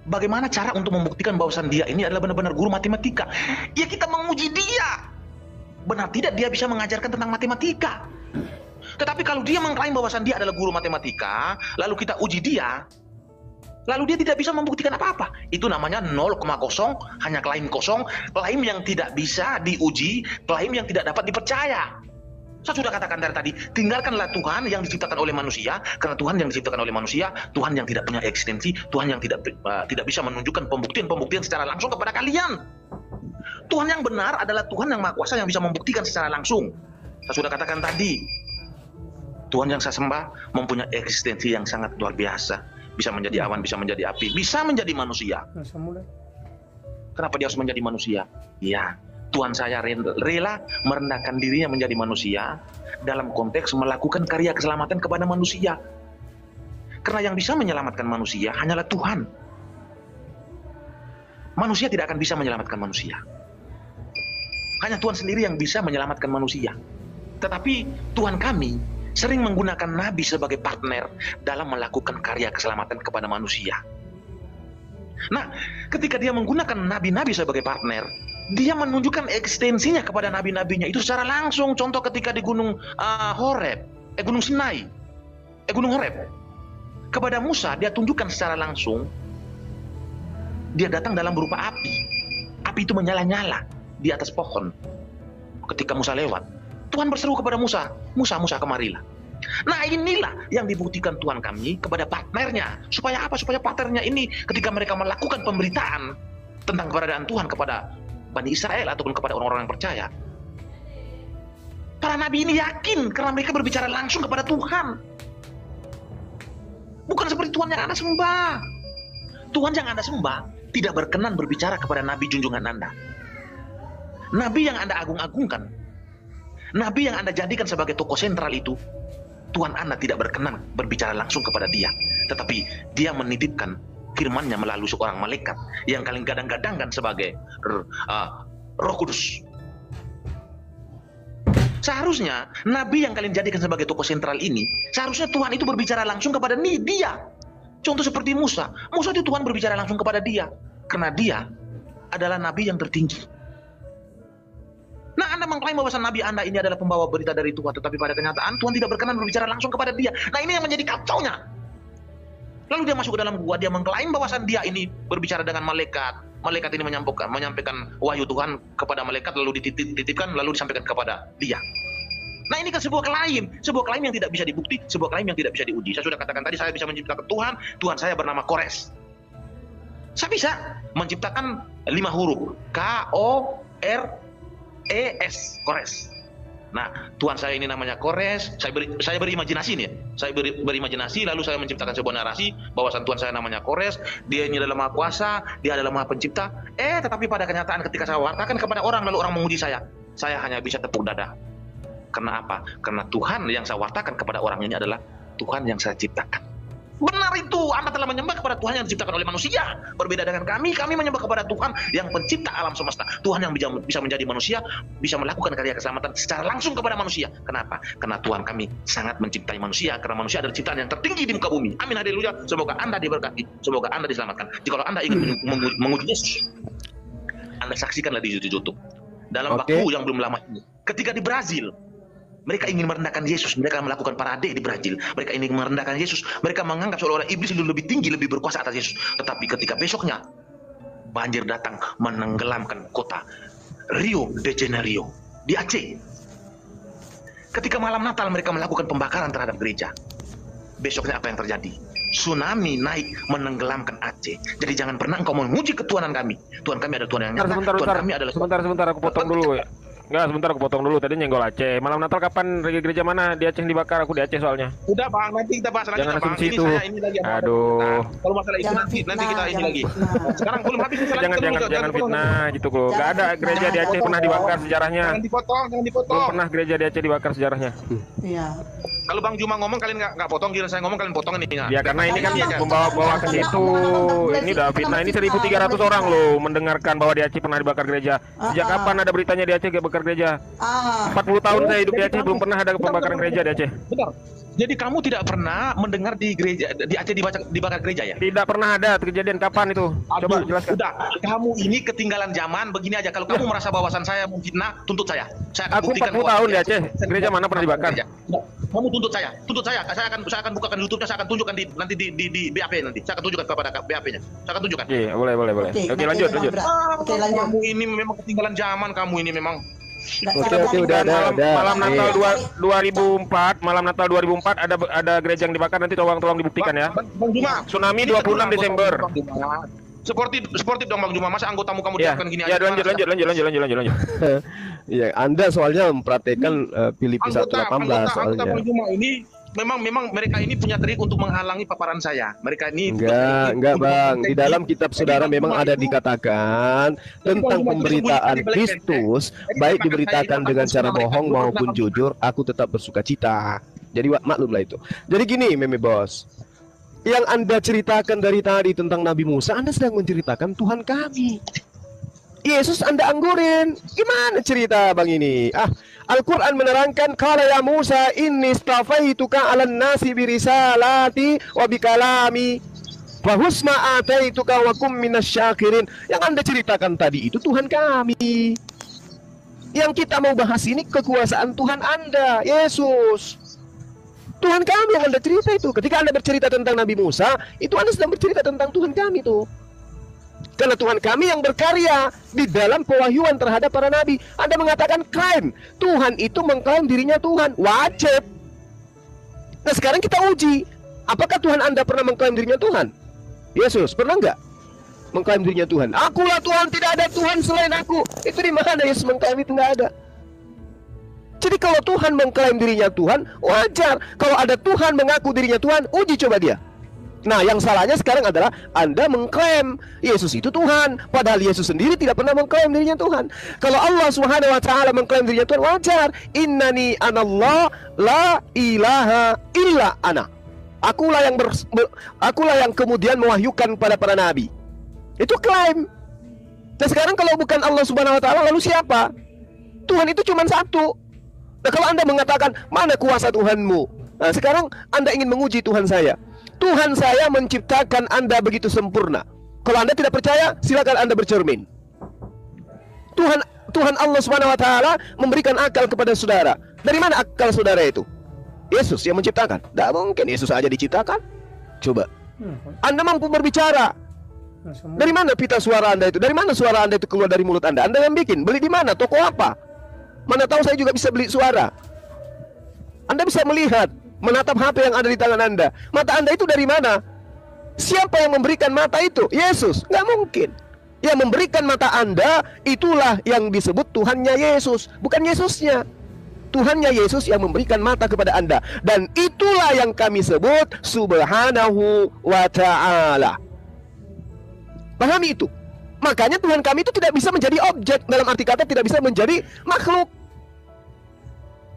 Bagaimana cara untuk membuktikan bahwa dia ini adalah benar-benar guru matematika? Ya, kita menguji dia. Benar tidak dia bisa mengajarkan tentang matematika. Tetapi kalau dia mengklaim bahwa dia adalah guru matematika, lalu kita uji dia, lalu dia tidak bisa membuktikan apa-apa. Itu namanya 0,0, hanya klaim kosong, klaim yang tidak bisa diuji, klaim yang tidak dapat dipercaya. Saya sudah katakan dari tadi, tinggalkanlah Tuhan yang diciptakan oleh manusia, karena Tuhan yang diciptakan oleh manusia, Tuhan yang tidak punya eksistensi, Tuhan yang tidak bisa menunjukkan pembuktian-pembuktian secara langsung kepada kalian. Tuhan yang benar adalah Tuhan yang Maha Kuasa yang bisa membuktikan secara langsung. Saya sudah katakan tadi, Tuhan yang saya sembah mempunyai eksistensi yang sangat luar biasa. Bisa menjadi awan, bisa menjadi api, bisa menjadi manusia. Kenapa dia harus menjadi manusia? Ya, Tuhan saya rela merendahkan dirinya menjadi manusia dalam konteks melakukan karya keselamatan kepada manusia. Karena yang bisa menyelamatkan manusia hanyalah Tuhan. Manusia tidak akan bisa menyelamatkan manusia. Hanya Tuhan sendiri yang bisa menyelamatkan manusia. Tetapi Tuhan kami sering menggunakan nabi sebagai partner dalam melakukan karya keselamatan kepada manusia. Nah, ketika dia menggunakan nabi-nabi sebagai partner, dia menunjukkan eksistensinya kepada nabi-nabinya itu secara langsung. Contoh ketika di Gunung Gunung Sinai, Gunung Horeb, kepada Musa dia tunjukkan secara langsung. Dia datang dalam berupa api. Api itu menyala-nyala di atas pohon. Ketika Musa lewat, Tuhan berseru kepada Musa, Musa, kemarilah. Nah, inilah yang dibuktikan Tuhan kami kepada partnernya. Supaya apa? Supaya partnernya ini ketika mereka melakukan pemberitaan tentang keberadaan Tuhan kepada Bani Israel ataupun kepada orang-orang yang percaya, para nabi ini yakin karena mereka berbicara langsung kepada Tuhan. Bukan seperti Tuhan yang Anda sembah. Tuhan yang Anda sembah tidak berkenan berbicara kepada nabi junjungan Anda. Nabi yang Anda agung-agungkan, nabi yang Anda jadikan sebagai tokoh sentral itu, Tuhan Anda tidak berkenan berbicara langsung kepada dia. Tetapi dia menitipkan firman-Nya melalui seorang malaikat yang kalian gadang-gadangkan sebagai Roh Kudus. Seharusnya nabi yang kalian jadikan sebagai tokoh sentral ini, seharusnya Tuhan itu berbicara langsung kepada dia. Contoh seperti Musa. Musa itu Tuhan berbicara langsung kepada dia karena dia adalah nabi yang tertinggi. Nah, Anda mengklaim bahwa nabi Anda ini adalah pembawa berita dari Tuhan, tetapi pada kenyataan Tuhan tidak berkenan berbicara langsung kepada dia. Nah, ini yang menjadi kacaunya. Lalu dia masuk ke dalam gua, dia mengklaim bahwa dia ini berbicara dengan malaikat. Malaikat ini menyampaikan wahyu Tuhan kepada malaikat, lalu dititipkan, lalu disampaikan kepada dia. Nah, ini kan sebuah klaim yang tidak bisa dibukti, sebuah klaim yang tidak bisa diuji. Saya sudah katakan tadi, saya bisa menciptakan Tuhan saya bernama Kores. Saya bisa menciptakan 5 huruf, K-O-R-E-S, Kores. Nah, Tuhan saya ini namanya Kores. Saya berimajinasi nih. Saya berimajinasi, lalu saya menciptakan sebuah narasi bahwa Tuhan saya namanya Kores. Dia ini adalah Maha Kuasa, dia adalah Maha Pencipta. Tetapi pada kenyataan ketika saya wartakan kepada orang, lalu orang menguji saya hanya bisa tepuk dada. Karena apa? Karena Tuhan yang saya wartakan kepada orang ini adalah Tuhan yang saya ciptakan. Benar itu, Anda telah menyembah kepada Tuhan yang diciptakan oleh manusia. Berbeda dengan kami menyembah kepada Tuhan yang pencipta alam semesta. Tuhan yang bisa menjadi manusia, bisa melakukan karya keselamatan secara langsung kepada manusia. Kenapa? Karena Tuhan kami sangat mencintai manusia, karena manusia adalah ciptaan yang tertinggi di muka bumi. Amin, haleluya. Semoga Anda diberkati, semoga Anda diselamatkan. Jika Anda ingin menguji Yesus, Anda saksikanlah di YouTube. Dalam waktu yang belum lama ini, ketika di Brazil, mereka ingin merendahkan Yesus. Mereka melakukan parade di Brazil. Mereka ingin merendahkan Yesus. Mereka menganggap seolah-olah iblis itu lebih tinggi, lebih berkuasa atas Yesus. Tetapi ketika besoknya banjir datang menenggelamkan kota Rio de Janeiro di Aceh. Ketika malam Natal mereka melakukan pembakaran terhadap gereja. Besoknya apa yang terjadi? Tsunami naik menenggelamkan Aceh. Jadi jangan pernah engkau menguji ketuhanan kami. Tuhan kami adalah Tuhan yang nyata. Tuhan kami adalah sebentar aku potong dulu ya. Enggak, sebentar aku potong dulu. Tadi nyenggol Aceh. Malam Natal kapan gereja mana? Di Aceh yang dibakar, aku di Aceh soalnya. Udah bang, nanti kita bahas lagi. Jangan Bang. asumsi Ini itu. saya ini lagi. Aduh. Kalau masalah itu nanti kita ini lagi. Sekarang belum habis. Jangan fitnah gitu kok. Gak ada gereja di Aceh pernah dibakar sejarahnya. Jangan dipotong. Belum pernah gereja di Aceh dibakar sejarahnya. Iya. Kalau Bang Juma ngomong kalian nggak potong, gila saya ngomong kalian potong ini. Ya karena ini kan membawa ke situ. Ini udah fitnah. Ini 1.300 orang loh mendengarkan bahwa di Aceh pernah dibakar gereja. Sejak kapan ada beritanya di Aceh bakar gereja? 40 tahun saya hidup di Aceh belum pernah ada pembakaran gereja di Aceh. Benar. Jadi kamu tidak pernah mendengar di gereja di Aceh dibakar gereja ya? Tidak pernah ada kejadian kapan itu? Coba jelaskan. Udah, kamu ini ketinggalan zaman. Begini aja, kalau kamu merasa bahwasan saya memfitnah, tuntut saya. Saya akan Aku buktikan 40 tahun di Aceh. Gereja mana pernah dibakar? Kamu tuntut saya. Saya akan bukakan YouTube-nya, saya akan tunjukkan nanti di BAP nanti. Saya akan tunjukkan kepada BAP-nya. Saya akan tunjukkan. Iya, boleh. Oke, lanjut. Oke, lanjut. Kamu ini memang ketinggalan zaman, kamu ini memang. Oke, udah. Malam Natal 2004, malam Natal 2004 ada gereja yang dibakar, nanti tolong dibuktikan ya. Bang Juma, Tsunami 26 Desember. Sportif dong Bang Juma, masa anggotamu kamu Ya, dilakukan gini ya aja? lanjut. Iya, Anda soalnya mempraktekkan Filipi 1:18 anggota soalnya. Bang Juma ini memang mereka ini punya trik untuk menghalangi paparan saya. Mereka ini Enggak Bang, di dalam kitab saudara memang ada dikatakan tentang pemberitaan Kristus, baik diberitakan dengan cara bohong maupun jujur, aku tetap bersuka cita. Jadi maklumlah itu. Jadi gini Meme Bos, yang Anda ceritakan dari tadi tentang Nabi Musa, Anda sedang menceritakan Tuhan kami. Yesus Anda anggurin. Gimana cerita Bang ini? Al-Quran menerangkan, qala ya Musa inni istafaituka 'alan nasi birisalati wa bikalami fa husma ataituka wa kum minasyakirin. Yang Anda ceritakan tadi itu Tuhan kami. Yang kita mau bahas ini kekuasaan Tuhan Anda, Yesus. Tuhan kami yang Anda cerita itu. Ketika Anda bercerita tentang Nabi Musa, itu Anda sedang bercerita tentang Tuhan kami tuh. Karena Tuhan kami yang berkarya di dalam pewahyuan terhadap para nabi. Anda mengatakan klaim, Tuhan itu mengklaim dirinya Tuhan, wajib. Nah sekarang kita uji, apakah Tuhan Anda pernah mengklaim dirinya Tuhan? Yesus, pernah nggak mengklaim dirinya Tuhan? Akulah Tuhan, tidak ada Tuhan selain aku. Itu di mana Yesus mengklaim itu? Nggak ada. Jadi kalau Tuhan mengklaim dirinya Tuhan, wajar. Kalau ada Tuhan mengaku dirinya Tuhan, uji coba dia. Nah, yang salahnya sekarang adalah Anda mengklaim Yesus itu Tuhan, padahal Yesus sendiri tidak pernah mengklaim dirinya Tuhan. Kalau Allah Subhanahu wa taala mengklaim dirinya Tuhan, wajar. Innani anallah la ilaha illa ana. Akulah yang kemudian mewahyukan pada para nabi. Itu klaim. Nah, sekarang kalau bukan Allah Subhanahu wa taala, lalu siapa? Tuhan itu cuma satu. Nah, kalau Anda mengatakan mana kuasa Tuhanmu? Nah, sekarang Anda ingin menguji Tuhan saya. Tuhan saya menciptakan Anda begitu sempurna. Kalau Anda tidak percaya, silakan Anda bercermin. Tuhan Allah Subhanahu wa taala memberikan akal kepada saudara. Dari mana akal saudara itu? Yesus yang menciptakan. Tidak mungkin Yesus saja diciptakan. Coba. Anda mampu berbicara. Dari mana pita suara Anda itu? Dari mana suara Anda itu keluar dari mulut Anda? Anda yang bikin. Beli di mana? Toko apa? Mana tahu saya juga bisa beli suara. Anda bisa melihat, menatap HP yang ada di tangan Anda. Mata Anda itu dari mana? Siapa yang memberikan mata itu? Yesus. Nggak mungkin. Yang memberikan mata Anda, itulah yang disebut Tuhannya Yesus, bukan Yesusnya. Tuhannya Yesus yang memberikan mata kepada Anda. Dan itulah yang kami sebut Subhanahu wa ta'ala. Pahami itu. Makanya Tuhan kami itu tidak bisa menjadi objek. Dalam arti kata tidak bisa menjadi makhluk.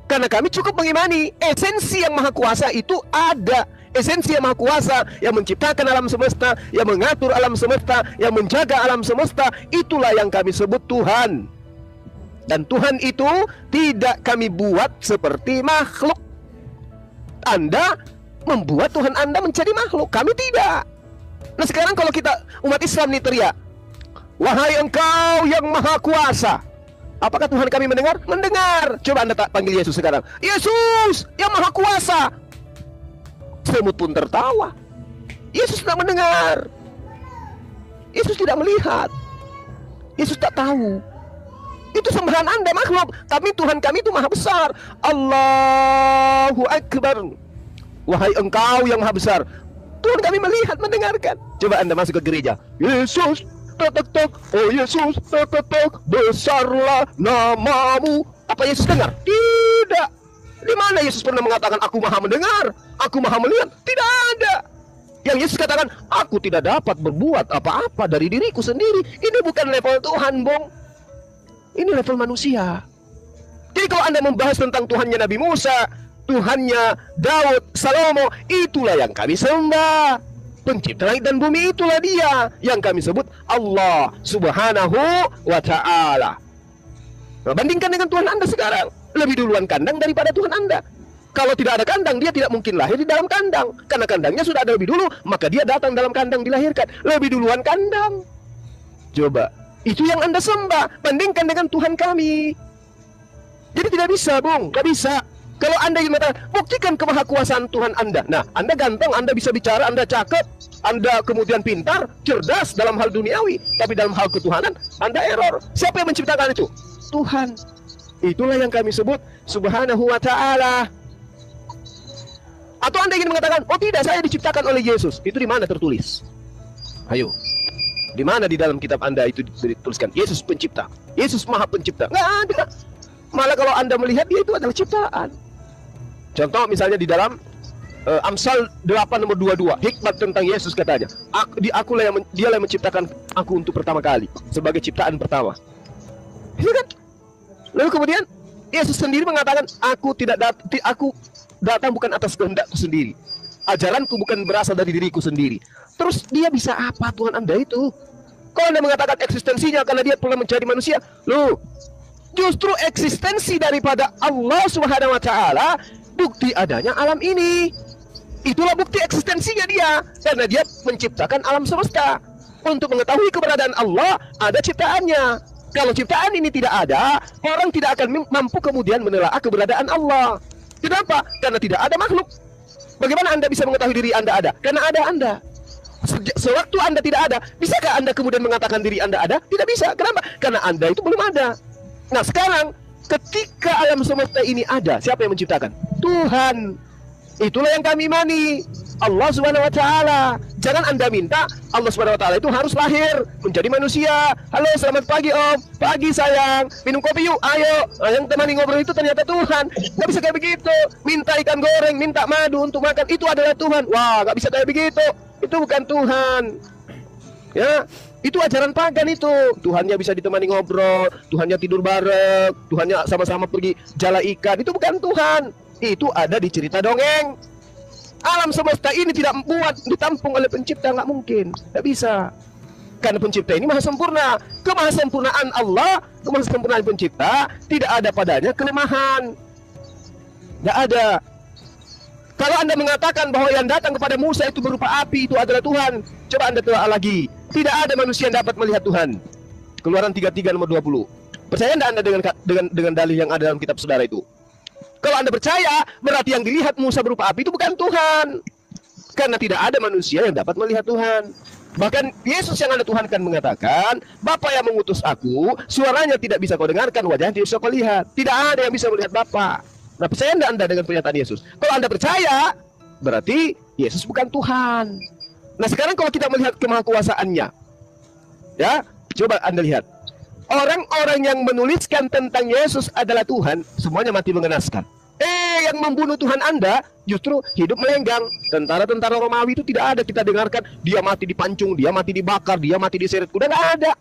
Karena kami cukup mengimani esensi yang maha kuasa itu ada. Esensi yang maha kuasa yang menciptakan alam semesta, yang mengatur alam semesta, yang menjaga alam semesta, itulah yang kami sebut Tuhan. Dan Tuhan itu tidak kami buat seperti makhluk. Anda membuat Tuhan Anda menjadi makhluk, kami tidak. Nah sekarang kalau kita umat Islam nih teriak, wahai engkau yang maha kuasa, apakah Tuhan kami mendengar? Mendengar. Coba Anda panggil Yesus sekarang, Yesus yang maha kuasa. Semut pun tertawa. Yesus tidak mendengar. Yesus tidak melihat. Yesus tak tahu. Itu sembahan Anda makhluk. Tapi Tuhan kami itu maha besar. Allahu Akbar. Wahai engkau yang maha besar. Tuhan kami melihat, mendengarkan. Coba Anda masuk ke gereja. Yesus tek tek tek, oh Yesus, tek tek tek, besarlah namamu. Apa Yesus dengar? Tidak. Di mana Yesus pernah mengatakan aku maha mendengar, aku maha melihat? Tidak ada. Yang Yesus katakan, aku tidak dapat berbuat apa-apa dari diriku sendiri. Ini bukan level Tuhan, Bong. Ini level manusia. Jadi kalau Anda membahas tentang Tuhannya Nabi Musa, Tuhannya Daud, Salomo, itulah yang kami sembah. Pencipta langit dan bumi itulah dia yang kami sebut Allah Subhanahu wa Ta'ala. Nah, bandingkan dengan Tuhan Anda sekarang, lebih duluan kandang daripada Tuhan Anda. Kalau tidak ada kandang, dia tidak mungkin lahir di dalam kandang. Karena kandangnya sudah ada lebih dulu, maka dia datang dalam kandang dilahirkan. Lebih duluan kandang. Coba, itu yang Anda sembah. Bandingkan dengan Tuhan kami. Jadi tidak bisa, Bung. Tidak bisa. Kalau Anda ingin mengatakan, buktikan kemahakuasaan Tuhan Anda. Nah, Anda ganteng, Anda bisa bicara, Anda cakep, Anda kemudian pintar, cerdas dalam hal duniawi. Tapi dalam hal ketuhanan, Anda error. Siapa yang menciptakan itu? Tuhan. Itulah yang kami sebut Subhanahu wa Ta'ala. Atau Anda ingin mengatakan, oh tidak, saya diciptakan oleh Yesus. Itu di mana tertulis? Ayo. Di mana di dalam kitab Anda itu dituliskan Yesus pencipta? Yesus maha pencipta? Nggak ada. Malah kalau Anda melihat dia itu adalah ciptaan. Contoh misalnya di dalam Amsal 8 nomor 22, hikmat tentang Yesus katanya, dialah yang menciptakan aku untuk pertama kali sebagai ciptaan pertama. Itu kan? Lalu kemudian Yesus sendiri mengatakan, aku datang bukan atas kehendakku sendiri. Ajaranku bukan berasal dari diriku sendiri. Terus dia bisa apa Tuhan Anda itu? Kalau Anda mengatakan eksistensinya karena dia pernah menjadi manusia, loh, justru eksistensi daripada Allah Subhanahu wa Ta'ala bukti adanya alam ini. Itulah bukti eksistensinya dia, karena dia menciptakan alam semesta. Untuk mengetahui keberadaan Allah, ada ciptaannya. Kalau ciptaan ini tidak ada, orang tidak akan mampu kemudian menelaah keberadaan Allah. Kenapa? Karena tidak ada makhluk. Bagaimana Anda bisa mengetahui diri Anda ada? Karena ada Anda. Sewaktu Anda tidak ada, bisakah Anda kemudian mengatakan diri Anda ada? Tidak bisa. Kenapa? Karena Anda itu belum ada. Nah sekarang, ketika alam semesta ini ada, siapa yang menciptakan? Tuhan. Itulah yang kami imani, Allah Subhanahu wa Ta'ala. Jangan Anda minta Allah Subhanahu wa Ta'ala itu harus lahir menjadi manusia. Halo, selamat pagi Om. Pagi sayang. Minum kopi yuk. Ayo. Nah, yang temani ngobrol itu ternyata Tuhan. Gak bisa kayak begitu. Minta ikan goreng, minta madu untuk makan, itu adalah Tuhan. Wah, gak bisa kayak begitu. Itu bukan Tuhan. Ya, itu ajaran pagan itu. Tuhannya bisa ditemani ngobrol, Tuhannya tidur bareng, Tuhannya sama-sama pergi jala ikan. Itu bukan Tuhan. Itu ada di cerita dongeng. Alam semesta ini tidak ditampung oleh pencipta, nggak mungkin, nggak bisa. Karena pencipta ini maha sempurna. Kemahasempurnaan Allah, kemahasempurnaan pencipta, tidak ada padanya kelemahan. Nggak ada. Kalau Anda mengatakan bahwa yang datang kepada Musa itu berupa api, itu adalah Tuhan, coba Anda telah lagi. Tidak ada manusia yang dapat melihat Tuhan. Keluaran 33 nomor 20. Percaya Anda dengan dalih yang ada dalam kitab saudara itu? Kalau Anda percaya, berarti yang dilihat Musa berupa api itu bukan Tuhan. Karena tidak ada manusia yang dapat melihat Tuhan. Bahkan Yesus yang Anda Tuhankan mengatakan, Bapa yang mengutus aku, suaranya tidak bisa kau dengarkan, wajahnya tidak bisa kau lihat. Tidak ada yang bisa melihat Bapa. Nah, percaya Anda dengan pernyataan Yesus? Kalau Anda percaya, berarti Yesus bukan Tuhan. Nah, sekarang kalau kita melihat kemahakuasaannya, ya, coba Anda lihat. Orang-orang yang menuliskan tentang Yesus adalah Tuhan, semuanya mati mengenaskan. Yang membunuh Tuhan Anda justru hidup melenggang. Tentara-tentara Romawi itu tidak ada kita dengarkan dia mati dipancung, dia mati dibakar, dia mati diseret kuda, nggak ada.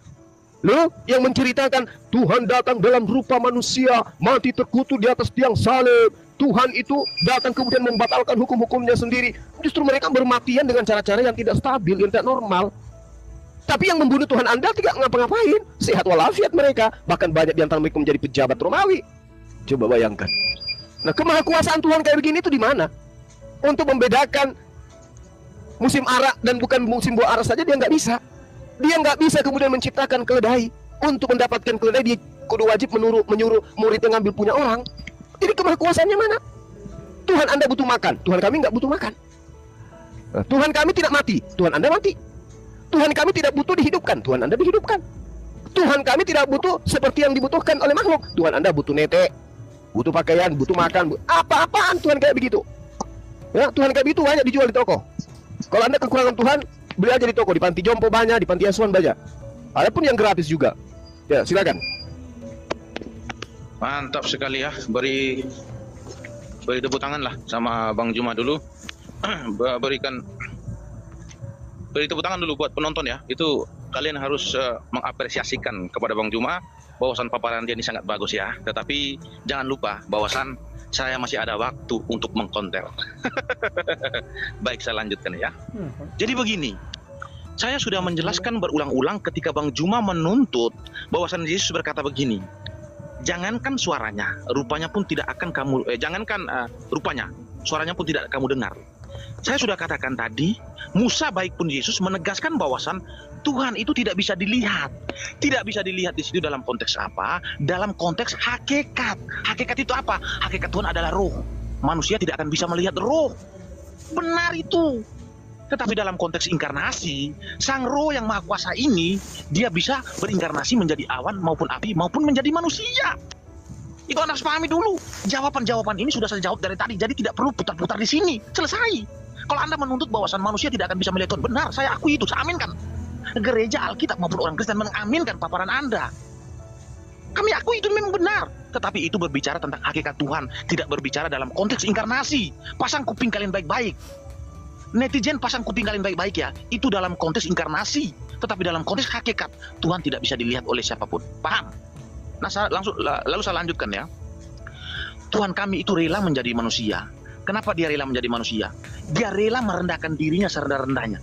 Loh, yang menceritakan Tuhan datang dalam rupa manusia, mati terkutuk di atas tiang salib. Tuhan itu datang kemudian membatalkan hukum-hukumnya sendiri. Justru mereka bermatian dengan cara-cara yang tidak stabil, yang tidak normal. Tapi yang membunuh Tuhan Anda tidak ngapa-ngapain, sehat walafiat mereka. Bahkan banyak di antara mereka menjadi pejabat Romawi. Coba bayangkan. Nah, kemahakuasaan Tuhan kayak begini itu di mana? Untuk membedakan musim arak dan bukan musim buah arak saja dia nggak bisa. Dia nggak bisa kemudian menciptakan keledai. Untuk mendapatkan keledai dia kudu wajib menyuruh murid yang ngambil punya orang. Jadi kemahakuasaannya mana? Tuhan Anda butuh makan, Tuhan kami nggak butuh makan. Nah, Tuhan kami tidak mati, Tuhan Anda mati. Tuhan kami tidak butuh dihidupkan, Tuhan Anda dihidupkan. Tuhan kami tidak butuh seperti yang dibutuhkan oleh makhluk. Tuhan Anda butuh netek, butuh pakaian, butuh makan, apa-apaan Tuhan kayak begitu. Ya, Tuhan kayak begitu banyak dijual di toko. Kalau Anda kekurangan Tuhan, beli aja di toko, di panti jompo banyak, di panti asuhan banyak. Ada pun yang gratis juga. Ya, silakan. Mantap sekali ya. Beri tepuk tangan lah sama Bang Juma dulu. Beri tepuk tangan dulu buat penonton ya. Itu kalian harus mengapresiasikan kepada Bang Juma bahwasan paparan dia ini sangat bagus ya. Tetapi jangan lupa bahwasan saya masih ada waktu untuk mengkonter. Baik, saya lanjutkan ya. Jadi begini, saya sudah menjelaskan berulang-ulang ketika Bang Juma menuntut bahwasan Yesus berkata begini, jangankan suaranya, rupanya pun tidak akan kamu, rupanya, suaranya pun tidak kamu dengar. Saya sudah katakan tadi, Musa baik pun Yesus menegaskan bahwasan Tuhan itu tidak bisa dilihat. Tidak bisa dilihat di situ dalam konteks apa? Dalam konteks hakikat. Hakikat itu apa? Hakikat Tuhan adalah roh. Manusia tidak akan bisa melihat roh. Benar itu. Tetapi dalam konteks inkarnasi, Sang Roh yang Maha Kuasa ini, dia bisa berinkarnasi menjadi awan maupun api maupun menjadi manusia. Itu Anda harus pahami dulu. Jawaban-jawaban ini sudah saya jawab dari tadi, jadi tidak perlu putar-putar di sini. Selesai. Kalau Anda menuntut bahwasan manusia tidak akan bisa melihat Tuhan, benar, saya akui itu, saya aminkan. Gereja Alkitab maupun orang Kristen mengaminkan paparan Anda. Kami akui itu memang benar. Tetapi itu berbicara tentang hakikat Tuhan, tidak berbicara dalam konteks inkarnasi. Pasang kuping kalian baik-baik. Netizen pasang kuping kalian baik-baik ya. Itu dalam konteks inkarnasi. Tetapi dalam konteks hakikat, Tuhan tidak bisa dilihat oleh siapapun. Paham? Nah, lalu saya lanjutkan ya. Tuhan kami itu rela menjadi manusia. Kenapa dia rela menjadi manusia? Dia rela merendahkan dirinya serendah-rendahnya.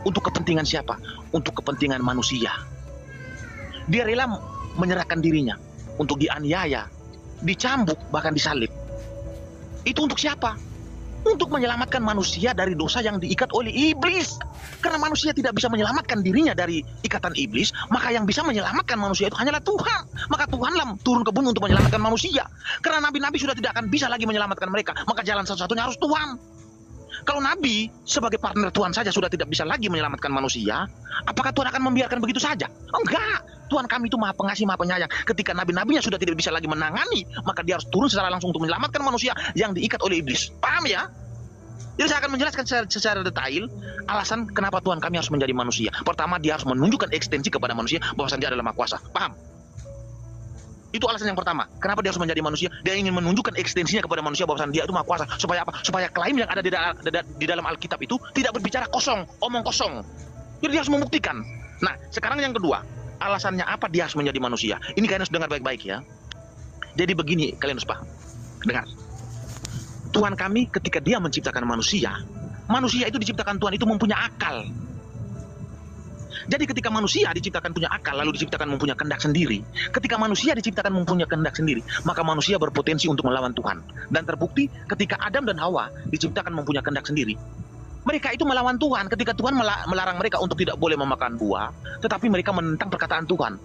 Untuk kepentingan siapa? Untuk kepentingan manusia. Dia rela menyerahkan dirinya untuk dianiaya, dicambuk, bahkan disalib. Itu untuk siapa? Untuk menyelamatkan manusia dari dosa yang diikat oleh iblis. Karena manusia tidak bisa menyelamatkan dirinya dari ikatan iblis, maka yang bisa menyelamatkan manusia itu hanyalah Tuhan. Maka Tuhanlah turun ke bumi untuk menyelamatkan manusia. Karena nabi-nabi sudah tidak akan bisa lagi menyelamatkan mereka, maka jalan satu-satunya harus Tuhan. Kalau nabi sebagai partner Tuhan saja sudah tidak bisa lagi menyelamatkan manusia, apakah Tuhan akan membiarkan begitu saja? Enggak. Tuhan kami itu Maha Pengasih, Maha Penyayang. Ketika nabi-nabinya sudah tidak bisa lagi menangani, maka dia harus turun secara langsung untuk menyelamatkan manusia yang diikat oleh iblis. Paham ya? Jadi saya akan menjelaskan secara detail alasan kenapa Tuhan kami harus menjadi manusia. Pertama, dia harus menunjukkan ekstensi kepada manusia bahwa dia adalah Maha Kuasa. Paham? Itu alasan yang pertama. Kenapa dia harus menjadi manusia? Dia ingin menunjukkan ekstensinya kepada manusia bahwa dia itu Maha Kuasa. Supaya apa? Supaya klaim yang ada di dalam Alkitab itu tidak berbicara kosong, omong kosong. Jadi dia harus membuktikan. Nah, sekarang yang kedua, alasannya apa dia harus menjadi manusia? Ini kalian harus dengar baik-baik ya. Jadi begini, kalian harus paham. Dengar. Tuhan kami ketika dia menciptakan manusia, manusia itu diciptakan Tuhan itu mempunyai akal. Jadi ketika manusia diciptakan punya akal, lalu diciptakan mempunyai kehendak sendiri. Ketika manusia diciptakan mempunyai kehendak sendiri, maka manusia berpotensi untuk melawan Tuhan. Dan terbukti ketika Adam dan Hawa diciptakan mempunyai kehendak sendiri, mereka itu melawan Tuhan. Ketika Tuhan melarang mereka untuk tidak boleh memakan buah, tetapi mereka menentang perkataan Tuhan.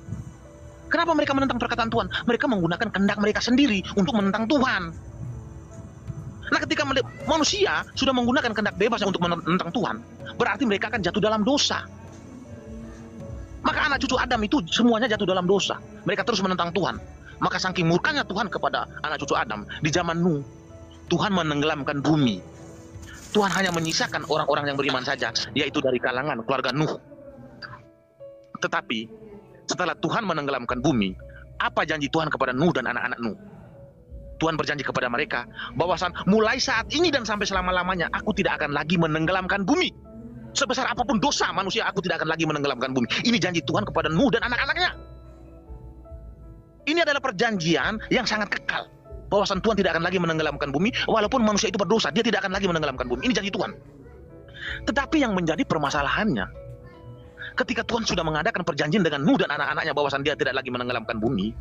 Kenapa mereka menentang perkataan Tuhan? Mereka menggunakan kehendak mereka sendiri untuk menentang Tuhan. Nah, ketika manusia sudah menggunakan kehendak bebasnya untuk menentang Tuhan, berarti mereka akan jatuh dalam dosa. Maka anak cucu Adam itu semuanya jatuh dalam dosa. Mereka terus menentang Tuhan. Maka saking murkanya Tuhan kepada anak cucu Adam, di zaman Nuh, Tuhan menenggelamkan bumi. Tuhan hanya menyisakan orang-orang yang beriman saja, yaitu dari kalangan keluarga Nuh. Tetapi, setelah Tuhan menenggelamkan bumi, apa janji Tuhan kepada Nuh dan anak-anak Nuh? Tuhan berjanji kepada mereka bahwasan mulai saat ini dan sampai selama-lamanya aku tidak akan lagi menenggelamkan bumi. Sebesar apapun dosa manusia, aku tidak akan lagi menenggelamkan bumi. Ini janji Tuhan kepada Nuh dan anak-anaknya. Ini adalah perjanjian yang sangat kekal. Bahwasan Tuhan tidak akan lagi menenggelamkan bumi, walaupun manusia itu berdosa, dia tidak akan lagi menenggelamkan bumi. Ini janji Tuhan. Tetapi yang menjadi permasalahannya, ketika Tuhan sudah mengadakan perjanjian dengan Nuh dan anak-anaknya bahwasan dia tidak lagi menenggelamkan bumi,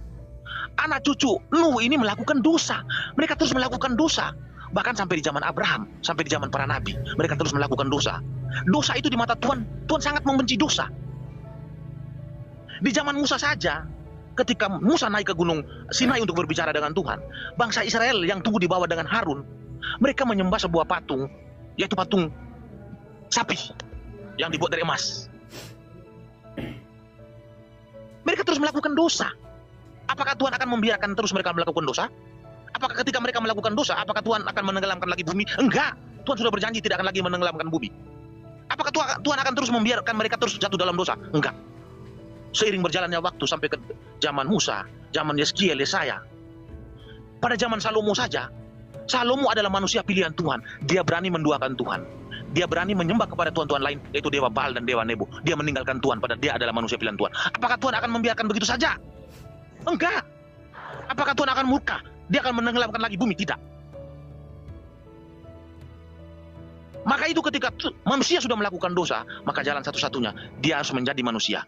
anak cucu Nuh ini melakukan dosa. Mereka terus melakukan dosa. Bahkan sampai di zaman Abraham, sampai di zaman para nabi, mereka terus melakukan dosa. Dosa itu di mata Tuhan, Tuhan sangat membenci dosa. Di zaman Musa saja, ketika Musa naik ke gunung Sinai untuk berbicara dengan Tuhan, bangsa Israel yang tunggu di bawah dengan Harun, mereka menyembah sebuah patung, yaitu patung sapi yang dibuat dari emas. Mereka terus melakukan dosa. Apakah Tuhan akan membiarkan terus mereka melakukan dosa? Apakah ketika mereka melakukan dosa, apakah Tuhan akan menenggelamkan lagi bumi? Enggak. Tuhan sudah berjanji tidak akan lagi menenggelamkan bumi. Apakah Tuhan akan terus membiarkan mereka terus jatuh dalam dosa? Enggak. Seiring berjalannya waktu sampai ke zaman Musa, zaman Yeskiel, Yesaya. Pada zaman Salomo saja, Salomo adalah manusia pilihan Tuhan. Dia berani menduakan Tuhan. Dia berani menyembah kepada tuhan-tuhan lain, yaitu Dewa Baal dan Dewa Nebo. Dia meninggalkan Tuhan, padahal dia adalah manusia pilihan Tuhan. Apakah Tuhan akan membiarkan begitu saja? Enggak. Apakah Tuhan akan murka? Dia akan menenggelamkan lagi bumi? Tidak. Maka itu ketika manusia sudah melakukan dosa, maka jalan satu-satunya, dia harus menjadi manusia.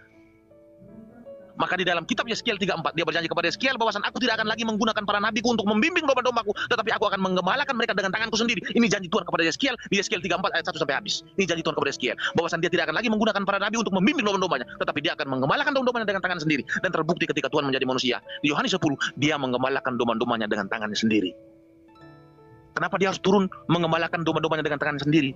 Maka di dalam kitab Yeskiel 3:4 dia berjanji kepada Yeskiel bahwasan aku tidak akan lagi menggunakan para nabiku untuk membimbing domba-dombaku, tetapi aku akan menggembalakan mereka dengan tanganku sendiri. Ini janji Tuhan kepada Yeskiel di Yeskiel 3:4 ayat 1 sampai habis. Ini janji Tuhan kepada Yeskiel bahwasan dia tidak akan lagi menggunakan para nabi untuk membimbing domba-dombanya, tetapi dia akan menggembalakan domba-dombanya dengan tangan sendiri. Dan terbukti ketika Tuhan menjadi manusia. Di Yohanes 10 dia menggembalakan domba-dombanya dengan tangannya sendiri. Kenapa dia harus turun menggembalakan domba-dombanya dengan tangannya sendiri?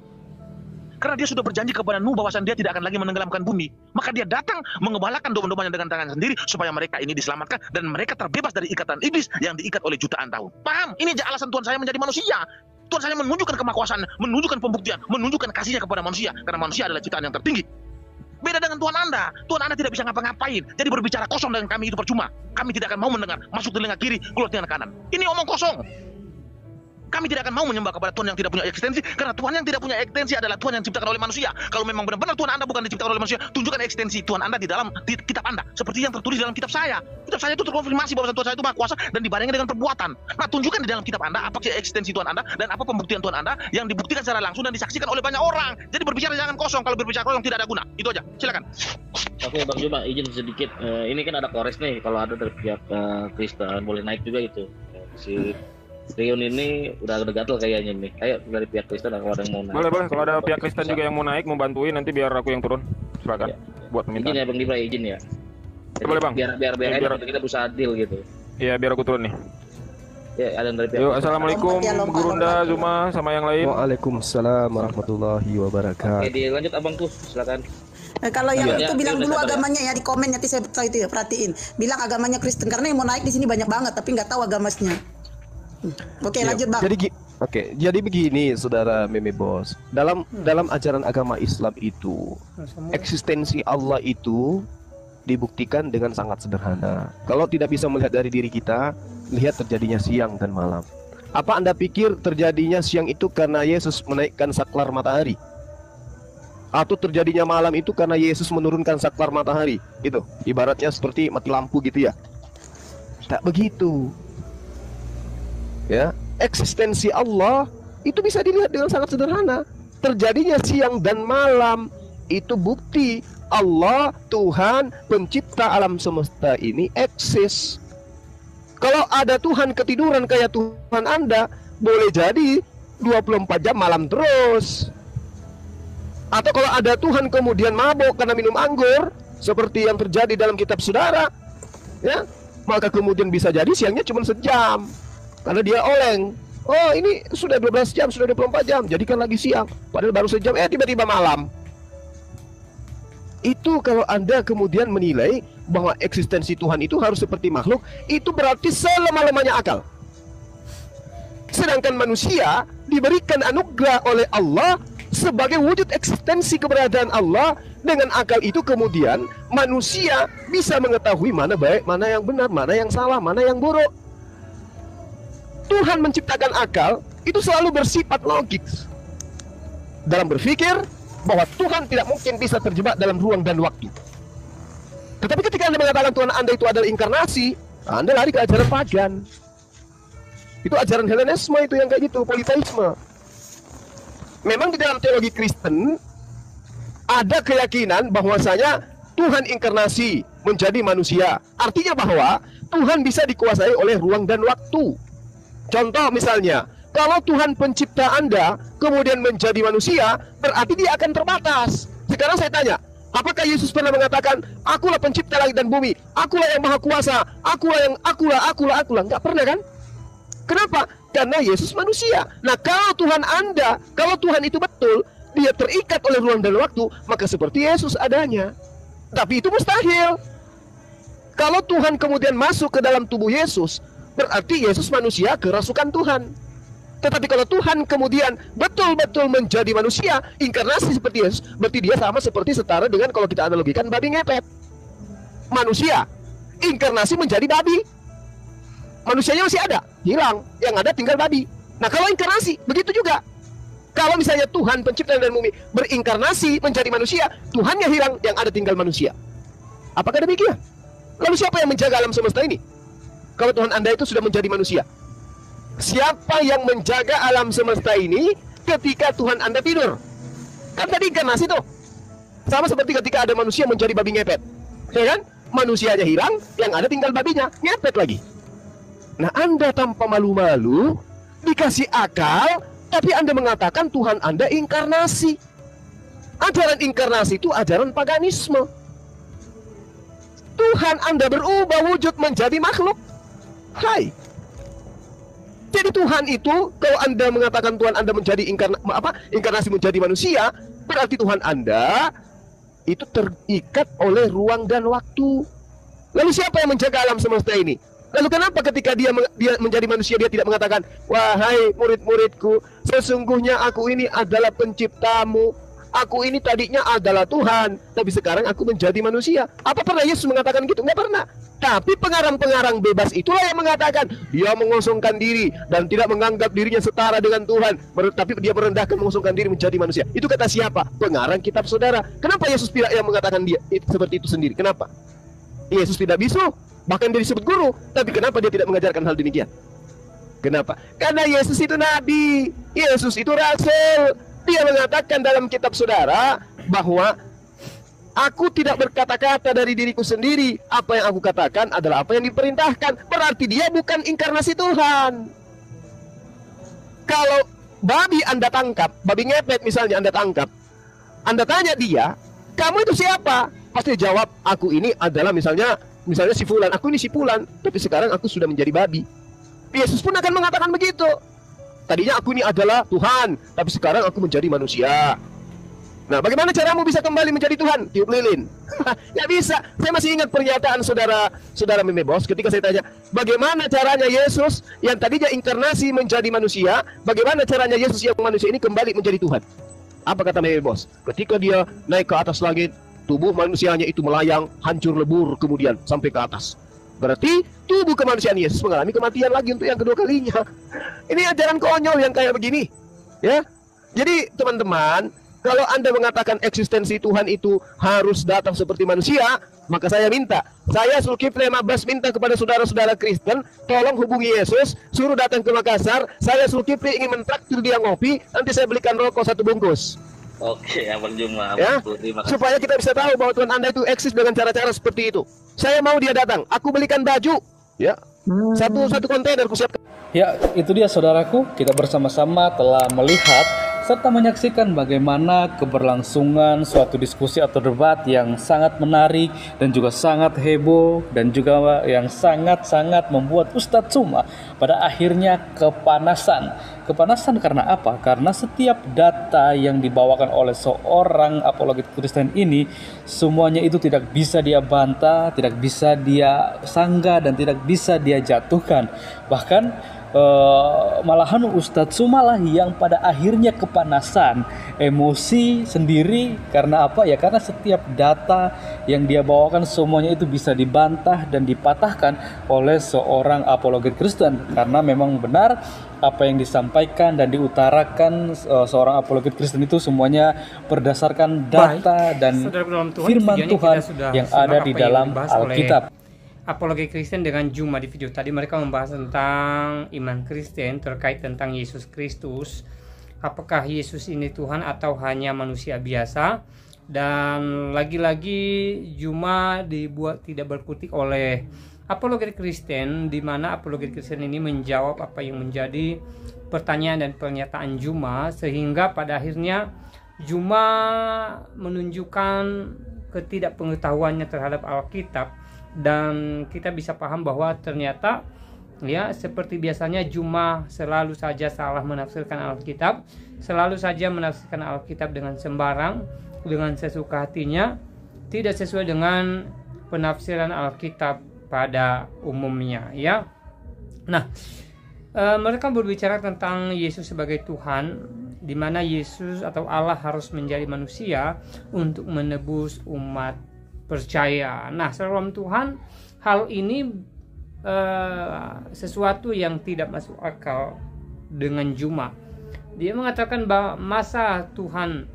Karena dia sudah berjanji kepada Nuh bahwasan dia tidak akan lagi menenggelamkan bumi. Maka dia datang mengembalakan domba-dombanya dengan tangan sendiri supaya mereka ini diselamatkan dan mereka terbebas dari ikatan iblis yang diikat oleh jutaan tahun. Paham? Ini alasan Tuhan saya menjadi manusia. Tuhan saya menunjukkan kemakuasaan, menunjukkan pembuktian, menunjukkan kasihnya kepada manusia. Karena manusia adalah ciptaan yang tertinggi. Beda dengan Tuhan Anda. Tuhan Anda tidak bisa ngapa-ngapain. Jadi berbicara kosong dengan kami itu percuma. Kami tidak akan mau mendengar. Masuk telinga kiri, keluar telinga kanan. Ini omong kosong. Kami tidak akan mau menyembah kepada Tuhan yang tidak punya eksistensi, karena Tuhan yang tidak punya eksistensi adalah Tuhan yang diciptakan oleh manusia. Kalau memang benar-benar Tuhan Anda bukan diciptakan oleh manusia, tunjukkan eksistensi Tuhan Anda di dalam kitab Anda, seperti yang tertulis dalam kitab saya. Kitab saya itu terkonfirmasi bahwa Tuhan saya itu maha kuasa dan dibarengi dengan perbuatan. Nah, tunjukkan di dalam kitab Anda apa eksistensi Tuhan Anda dan apa pembuktian Tuhan Anda yang dibuktikan secara langsung dan disaksikan oleh banyak orang. Jadi berbicara jangan kosong. Kalau berbicara kosong tidak ada guna. Itu aja. Silakan. Oke Bang Juma, izin sedikit. Ini kan ada kores nih, kalau ada dari pihak Kristen boleh naik juga itu. Si Rion ini udah gatel kayaknya nih. Ayo dari pihak Kristen kalau ada yang mau naik. Boleh. Kalau ada pihak Kristen juga yang mau naik, mau bantuin, nanti biar aku yang turun. Silakan. Ya. Buat minta. Izin ya Bang Dibra, izin ya. Jadi, Boleh Bang. Biar kita bisa adil gitu. Iya, biar aku turun nih. Ya, ada yang dari pihak. Yuk, assalamualaikum Gurunda, Zuma, sama yang lain. Waalaikumsalam warahmatullahi wabarakatuh. Oke, dilanjut Abang tuh, silakan. Kalau yang Ya, itu bilang ya, dulu ya. agamanya ya di komen nanti saya itu ya perhatiin. Bilang agamanya Kristen karena yang mau naik di sini banyak banget tapi nggak tahu agamanya. Oke, Ya, lanjut Bang. jadi begini saudara Meme Bos. Dalam ajaran agama Islam itu eksistensi Allah itu dibuktikan dengan sangat sederhana. Kalau tidak bisa melihat dari diri kita, lihat terjadinya siang dan malam. Apa Anda pikir terjadinya siang itu karena Yesus menaikkan saklar matahari? Atau terjadinya malam itu karena Yesus menurunkan saklar matahari? Itu ibaratnya seperti mati lampu gitu ya. Tak begitu. Ya, eksistensi Allah itu bisa dilihat dengan sangat sederhana. Terjadinya siang dan malam itu bukti Allah, Tuhan, pencipta alam semesta ini eksis. Kalau ada Tuhan ketiduran kayak Tuhan Anda, boleh jadi 24 jam malam terus. Atau kalau ada Tuhan kemudian mabuk karena minum anggur, seperti yang terjadi dalam kitab saudara, ya, maka kemudian bisa jadi siangnya cuma sejam. Karena dia oleng. Oh, ini sudah 12 jam, sudah 24 jam, jadikan lagi siang. Padahal baru sejam, tiba-tiba malam. Itu kalau Anda kemudian menilai bahwa eksistensi Tuhan itu harus seperti makhluk, itu berarti selemah-lemahnya akal. Sedangkan manusia diberikan anugerah oleh Allah sebagai wujud eksistensi keberadaan Allah. Dengan akal itu kemudian manusia bisa mengetahui mana baik, mana yang benar, mana yang salah, mana yang buruk. Tuhan menciptakan akal itu selalu bersifat logis dalam berpikir bahwa Tuhan tidak mungkin bisa terjebak dalam ruang dan waktu. Tetapi ketika Anda mengatakan Tuhan Anda itu adalah inkarnasi, Anda lari ke ajaran pagan. Itu ajaran Helenisme itu yang kayak gitu, politeisme. Memang di dalam teologi Kristen ada keyakinan bahwasanya Tuhan inkarnasi menjadi manusia. Artinya bahwa Tuhan bisa dikuasai oleh ruang dan waktu. Contoh misalnya, kalau Tuhan pencipta Anda kemudian menjadi manusia, berarti dia akan terbatas. Sekarang saya tanya, apakah Yesus pernah mengatakan, akulah pencipta langit dan bumi, akulah yang maha kuasa, akulah. Enggak pernah kan? Kenapa? Karena Yesus manusia. Nah, kalau Tuhan Anda, kalau Tuhan itu betul, dia terikat oleh ruang dan waktu, maka seperti Yesus adanya. Tapi itu mustahil. Kalau Tuhan kemudian masuk ke dalam tubuh Yesus, berarti Yesus manusia kerasukan Tuhan. Tetapi kalau Tuhan kemudian betul-betul menjadi manusia, inkarnasi seperti Yesus, berarti dia sama seperti setara dengan kalau kita analogikan babi ngepet. manusia, inkarnasi menjadi babi. Manusianya masih ada, hilang, yang ada tinggal babi. Nah kalau inkarnasi, begitu juga. Kalau misalnya Tuhan pencipta dan bumi berinkarnasi menjadi manusia, Tuhannya hilang, yang ada tinggal manusia. Apakah demikian? Lalu siapa yang menjaga alam semesta ini? Kalau Tuhan Anda itu sudah menjadi manusia, siapa yang menjaga alam semesta ini ketika Tuhan Anda tidur? Kan tadi inkarnasi tuh. Sama seperti ketika ada manusia menjadi babi ngepet, ya kan? Manusianya hilang, yang ada tinggal babinya, ngepet lagi. Nah Anda tanpa malu-malu dikasih akal, tapi Anda mengatakan Tuhan Anda inkarnasi. Ajaran inkarnasi itu ajaran paganisme. Tuhan Anda berubah wujud menjadi makhluk. Hai. Jadi Tuhan itu, kalau Anda mengatakan Tuhan Anda menjadi inkarnasi menjadi manusia, berarti Tuhan Anda itu terikat oleh ruang dan waktu. Lalu siapa yang menjaga alam semesta ini? Lalu kenapa ketika dia menjadi manusia dia tidak mengatakan, wahai murid-muridku, sesungguhnya aku ini adalah penciptamu, aku ini tadinya adalah Tuhan, tapi sekarang aku menjadi manusia. Apa pernah Yesus mengatakan gitu? Nggak pernah. Tapi pengarang-pengarang bebas itulah yang mengatakan dia mengosongkan diri dan tidak menganggap dirinya setara dengan Tuhan, tapi dia merendahkan, mengosongkan diri menjadi manusia. Itu kata siapa? Pengarang kitab saudara. Kenapa Yesus tidak yang mengatakan dia seperti itu sendiri? Kenapa? Yesus tidak bisu, bahkan dia disebut guru, tapi kenapa dia tidak mengajarkan hal demikian? Kenapa? Karena Yesus itu nabi, Yesus itu rasul. Dia mengatakan dalam kitab saudara bahwa aku tidak berkata-kata dari diriku sendiri, apa yang aku katakan adalah apa yang diperintahkan. Berarti dia bukan inkarnasi Tuhan. Kalau babi Anda tangkap, babi ngepet misalnya Anda tangkap, Anda tanya dia, kamu itu siapa? Pasti jawab, aku ini adalah misalnya si Fulan, aku ini si Fulan, tapi sekarang aku sudah menjadi babi. Yesus pun akan mengatakan begitu. Tadinya aku ini adalah Tuhan, tapi sekarang aku menjadi manusia. Nah, bagaimana caramu bisa kembali menjadi Tuhan? Tiup lilin. Nggak bisa. Saya masih ingat pernyataan saudara Memebos ketika saya tanya, bagaimana caranya Yesus yang tadinya inkarnasi menjadi manusia, bagaimana caranya Yesus yang manusia ini kembali menjadi Tuhan? Apa kata Memebos? Ketika dia naik ke atas langit, tubuh manusianya itu melayang, hancur lebur kemudian sampai ke atas. Berarti tubuh kemanusiaan Yesus mengalami kematian lagi untuk yang kedua kalinya. Ini ajaran konyol yang kayak begini, ya. Jadi teman-teman, kalau Anda mengatakan eksistensi Tuhan itu harus datang seperti manusia, maka saya minta, saya Zulkifli Mabas minta kepada saudara-saudara Kristen, tolong hubungi Yesus, suruh datang ke Makassar. Saya Zulkifli ingin mentraktir dia ngopi, nanti saya belikan rokok 1 bungkus. Oke, yang berjumlah. Ya, supaya kita bisa tahu bahwa Tuhan Anda itu eksis dengan cara-cara seperti itu. Saya mau dia datang, aku belikan baju, ya, satu kontainer aku siapkan. Ya, itu dia saudaraku, kita bersama-sama telah melihat serta menyaksikan bagaimana keberlangsungan suatu diskusi atau debat yang sangat menarik dan juga sangat heboh dan juga yang sangat-sangat membuat Ustadz Tsuma pada akhirnya kepanasan. Kepanasan karena apa? Karena setiap data yang dibawakan oleh seorang apologet Kristen ini semuanya itu tidak bisa dia bantah, tidak bisa dia sanggah dan tidak bisa dia jatuhkan. Bahkan malahan Ustadz Tsuma lah yang pada akhirnya kepanasan, emosi sendiri. Karena apa ya? Karena setiap data yang dia bawakan semuanya itu bisa dibantah dan dipatahkan oleh seorang apologet Kristen. Karena memang benar apa yang disampaikan dan diutarakan seorang apologet Kristen itu semuanya berdasarkan data dan firman Tuhan yang ada di dalam Alkitab. Apologi Kristen dengan Juma di video tadi, mereka membahas tentang iman Kristen terkait tentang Yesus Kristus. Apakah Yesus ini Tuhan atau hanya manusia biasa? Dan lagi-lagi Juma dibuat tidak berkutik oleh apologet Kristen, di mana apologet Kristen ini menjawab apa yang menjadi pertanyaan dan pernyataan Juma, sehingga pada akhirnya Juma menunjukkan ketidakpengetahuannya terhadap Alkitab. Dan kita bisa paham bahwa ternyata ya seperti biasanya Juma selalu saja salah menafsirkan Alkitab, selalu saja menafsirkan Alkitab dengan sembarang, dengan sesuka hatinya, tidak sesuai dengan penafsiran Alkitab pada umumnya, ya. Nah, mereka berbicara tentang Yesus sebagai Tuhan, di mana Yesus atau Allah harus menjadi manusia untuk menebus umat percaya. Nah, saudara Tuhan, hal ini sesuatu yang tidak masuk akal dengan Juma. Dia mengatakan bahwa masa Tuhan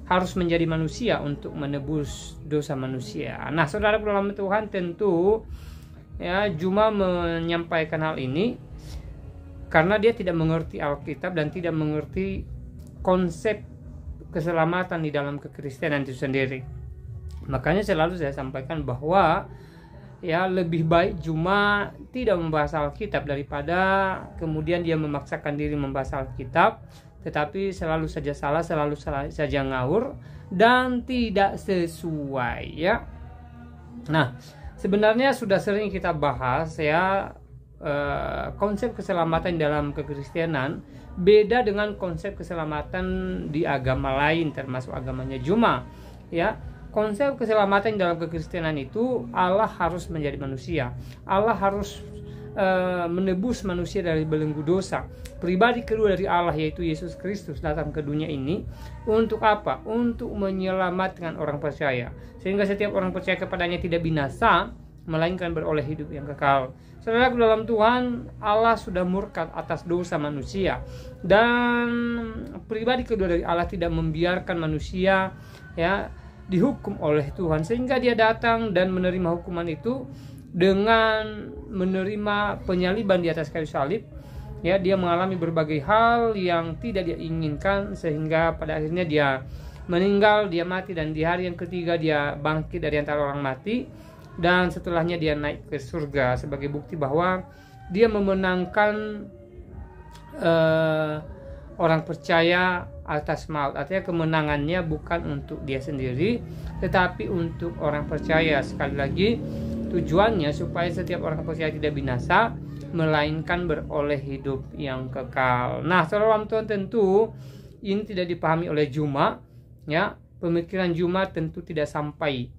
harus menjadi manusia untuk menebus dosa manusia. Nah, saudara dalam Tuhan, tentu ya Juma menyampaikan hal ini karena dia tidak mengerti Alkitab dan tidak mengerti konsep keselamatan di dalam kekristenan itu sendiri. Makanya selalu saya sampaikan bahwa ya lebih baik Juma tidak membahas Alkitab daripada kemudian dia memaksakan diri membahas Alkitab, tetapi selalu saja salah, selalu saja ngawur dan tidak sesuai ya. Nah, sebenarnya sudah sering kita bahas ya, konsep keselamatan dalam kekristenan beda dengan konsep keselamatan di agama lain termasuk agamanya Juma ya. Konsep keselamatan dalam kekristenan itu Allah harus menjadi manusia. Allah harus menebus manusia dari belenggu dosa. Pribadi kedua dari Allah yaitu Yesus Kristus datang ke dunia ini untuk apa? Untuk menyelamatkan orang percaya. Sehingga setiap orang percaya kepadanya tidak binasa, melainkan beroleh hidup yang kekal. Saudara dalam Tuhan, Allah sudah murka atas dosa manusia. Dan pribadi kedua dari Allah tidak membiarkan manusia ya dihukum oleh Tuhan, sehingga dia datang dan menerima hukuman itu dengan menerima penyaliban di atas kayu salib ya. Dia mengalami berbagai hal yang tidak dia inginkan, sehingga pada akhirnya dia meninggal, dia mati, dan di hari yang ketiga dia bangkit dari antara orang mati, dan setelahnya dia naik ke surga sebagai bukti bahwa dia memenangkan orang percaya atas maut. Artinya kemenangannya bukan untuk dia sendiri, tetapi untuk orang percaya. Sekali lagi, tujuannya supaya setiap orang percaya tidak binasa, melainkan beroleh hidup yang kekal. Nah, saudara Tuhan, tentu ini tidak dipahami oleh Juma ya. Pemikiran Juma tentu tidak sampai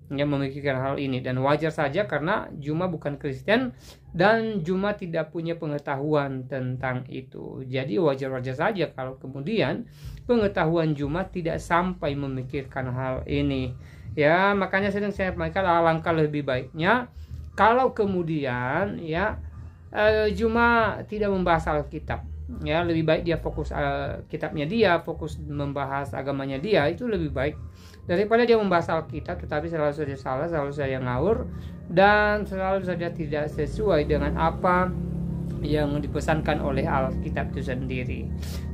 yang memikirkan hal ini, dan wajar saja karena Juma bukan Kristen dan Juma tidak punya pengetahuan tentang itu. Jadi wajar-wajar saja kalau kemudian pengetahuan Juma tidak sampai memikirkan hal ini ya. Makanya sedang saya sampaikan, alangkah lebih baiknya kalau kemudian ya Juma tidak membahas Alkitab ya. Lebih baik dia fokus kitabnya, dia fokus membahas agamanya dia, itu lebih baik daripada dia membahas Alkitab tetapi selalu saja salah, selalu saja ngawur, dan selalu saja tidak sesuai dengan apa yang dipesankan oleh Alkitab itu sendiri.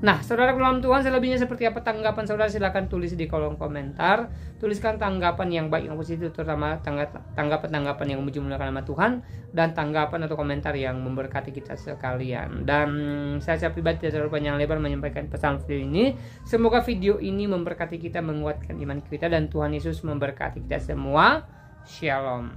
Nah, saudara dalam Tuhan, selebihnya seperti apa tanggapan saudara, silakan tulis di kolom komentar. Tuliskan tanggapan yang baik, yang positif, terutama tanggapan-tanggapan yang memuji muliakan nama Tuhan, dan tanggapan atau komentar yang memberkati kita sekalian. Dan saya pribadi tidak terlalu panjang lebar menyampaikan pesan video ini. Semoga video ini memberkati kita, menguatkan iman kita, dan Tuhan Yesus memberkati kita semua. Shalom.